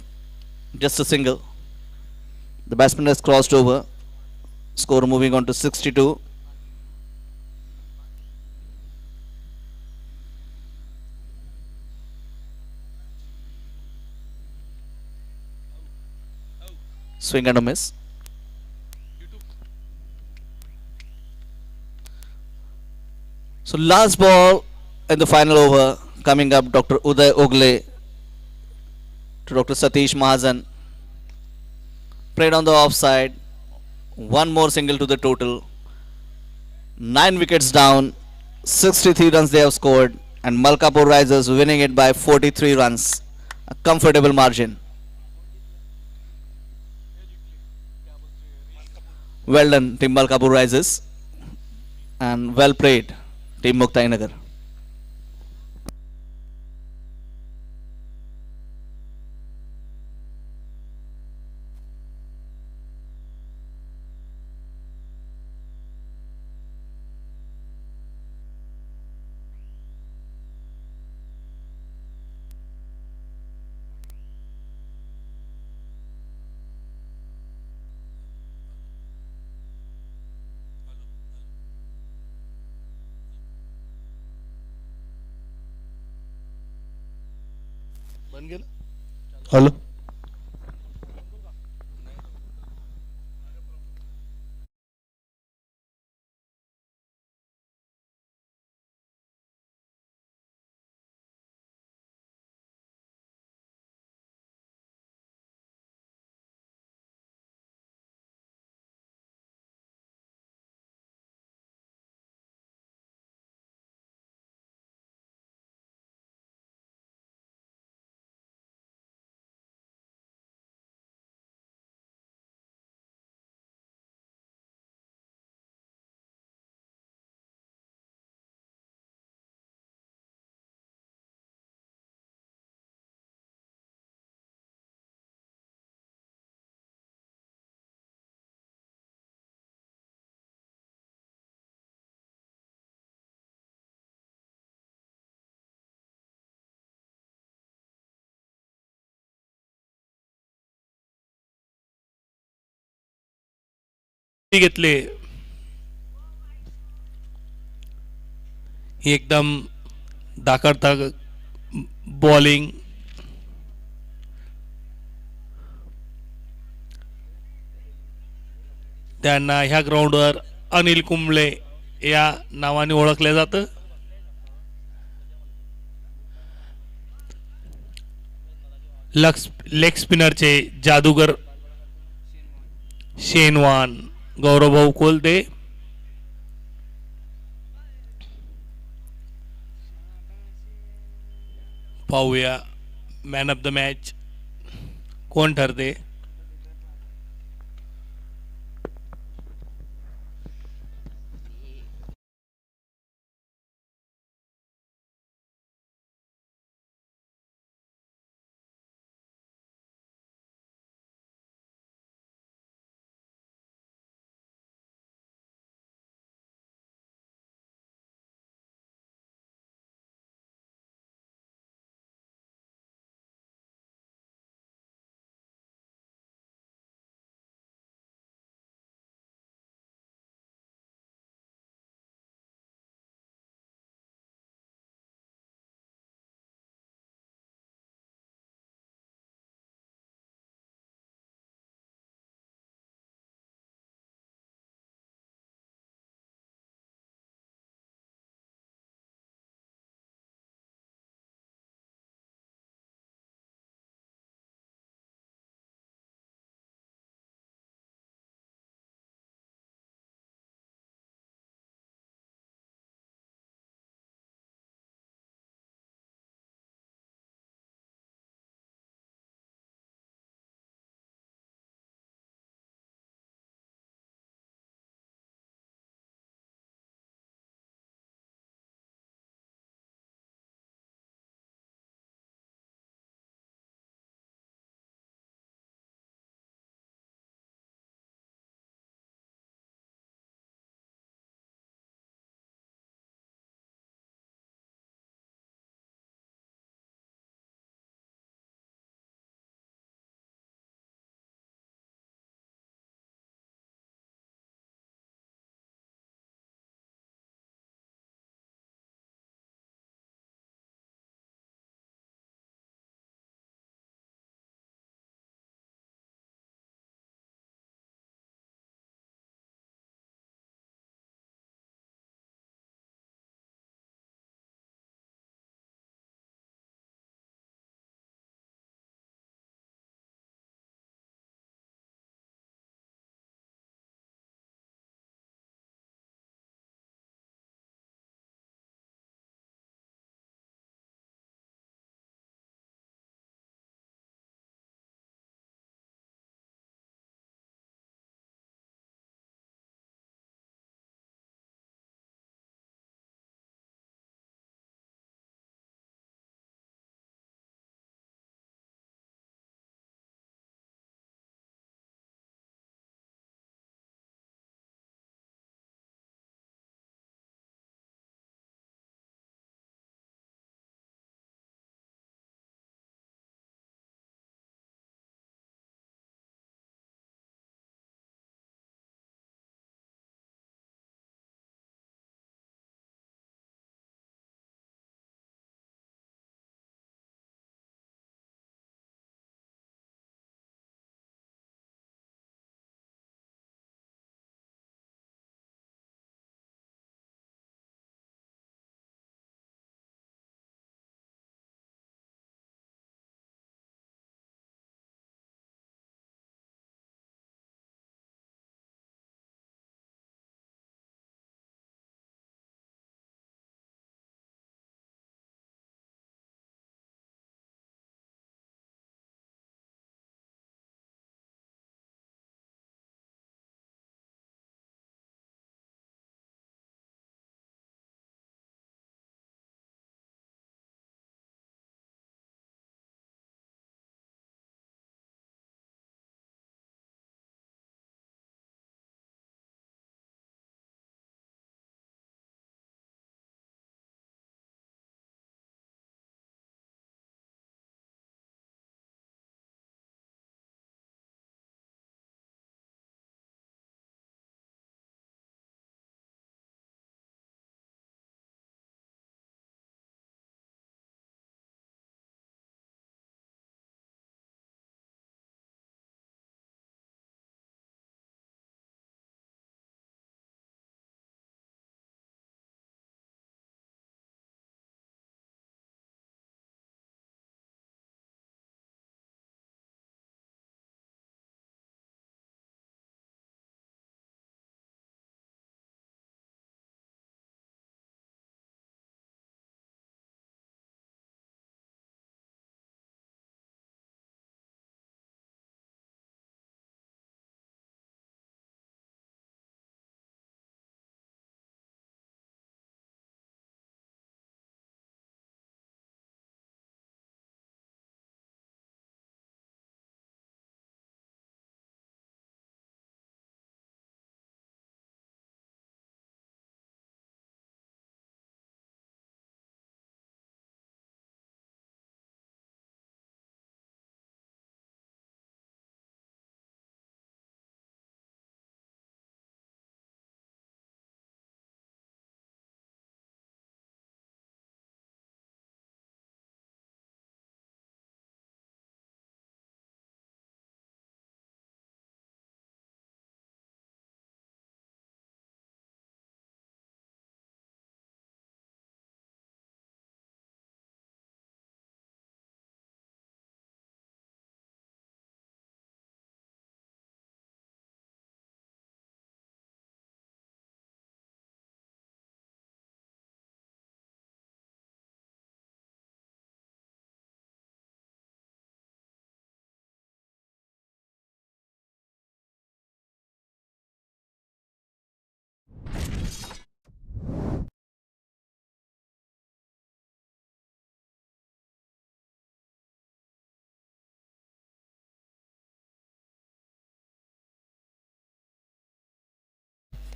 Just a single. The batsman has crossed over. Score moving on to 62. Swing and a miss. So last ball in the final over coming up, Dr. Uday Ugle to Dr. Satish Mahajan. Played on the offside. 1 more single to the total. 9 wickets down. 63 runs they have scored. And Malkapur Risers winning it by 43 runs. A comfortable margin. Well done, Team Malkapur Risers. And well played, Team Muktai Nagar. बन गेलं. Hello. घेतले ही एकदम दाखडता bowling त्यांना ह्या ग्राउंडवर अनिल कुंबळे या नावाने ओळखले जातं. लेग स्पिनरचे जादूगर शेनवान गौरवभाऊ कोलते. पाहूया मॅन ऑफ द मॅच कोण ठरते.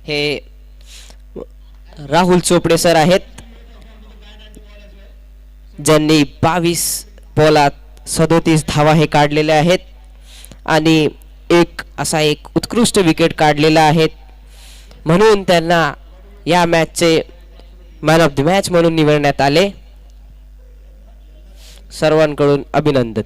हे राहुल चोपडे सर आहेत, ज्यांनी 22 बॉलात 37 धावा हे काढलेल्या आहेत आणि एक उत्कृष्ट विकेट काढलेला आहेत, म्हणून त्यांना या मॅचचे मॅन ऑफ द मॅच म्हणून निवडण्यात आले. सर्वांकडून अभिनंदन.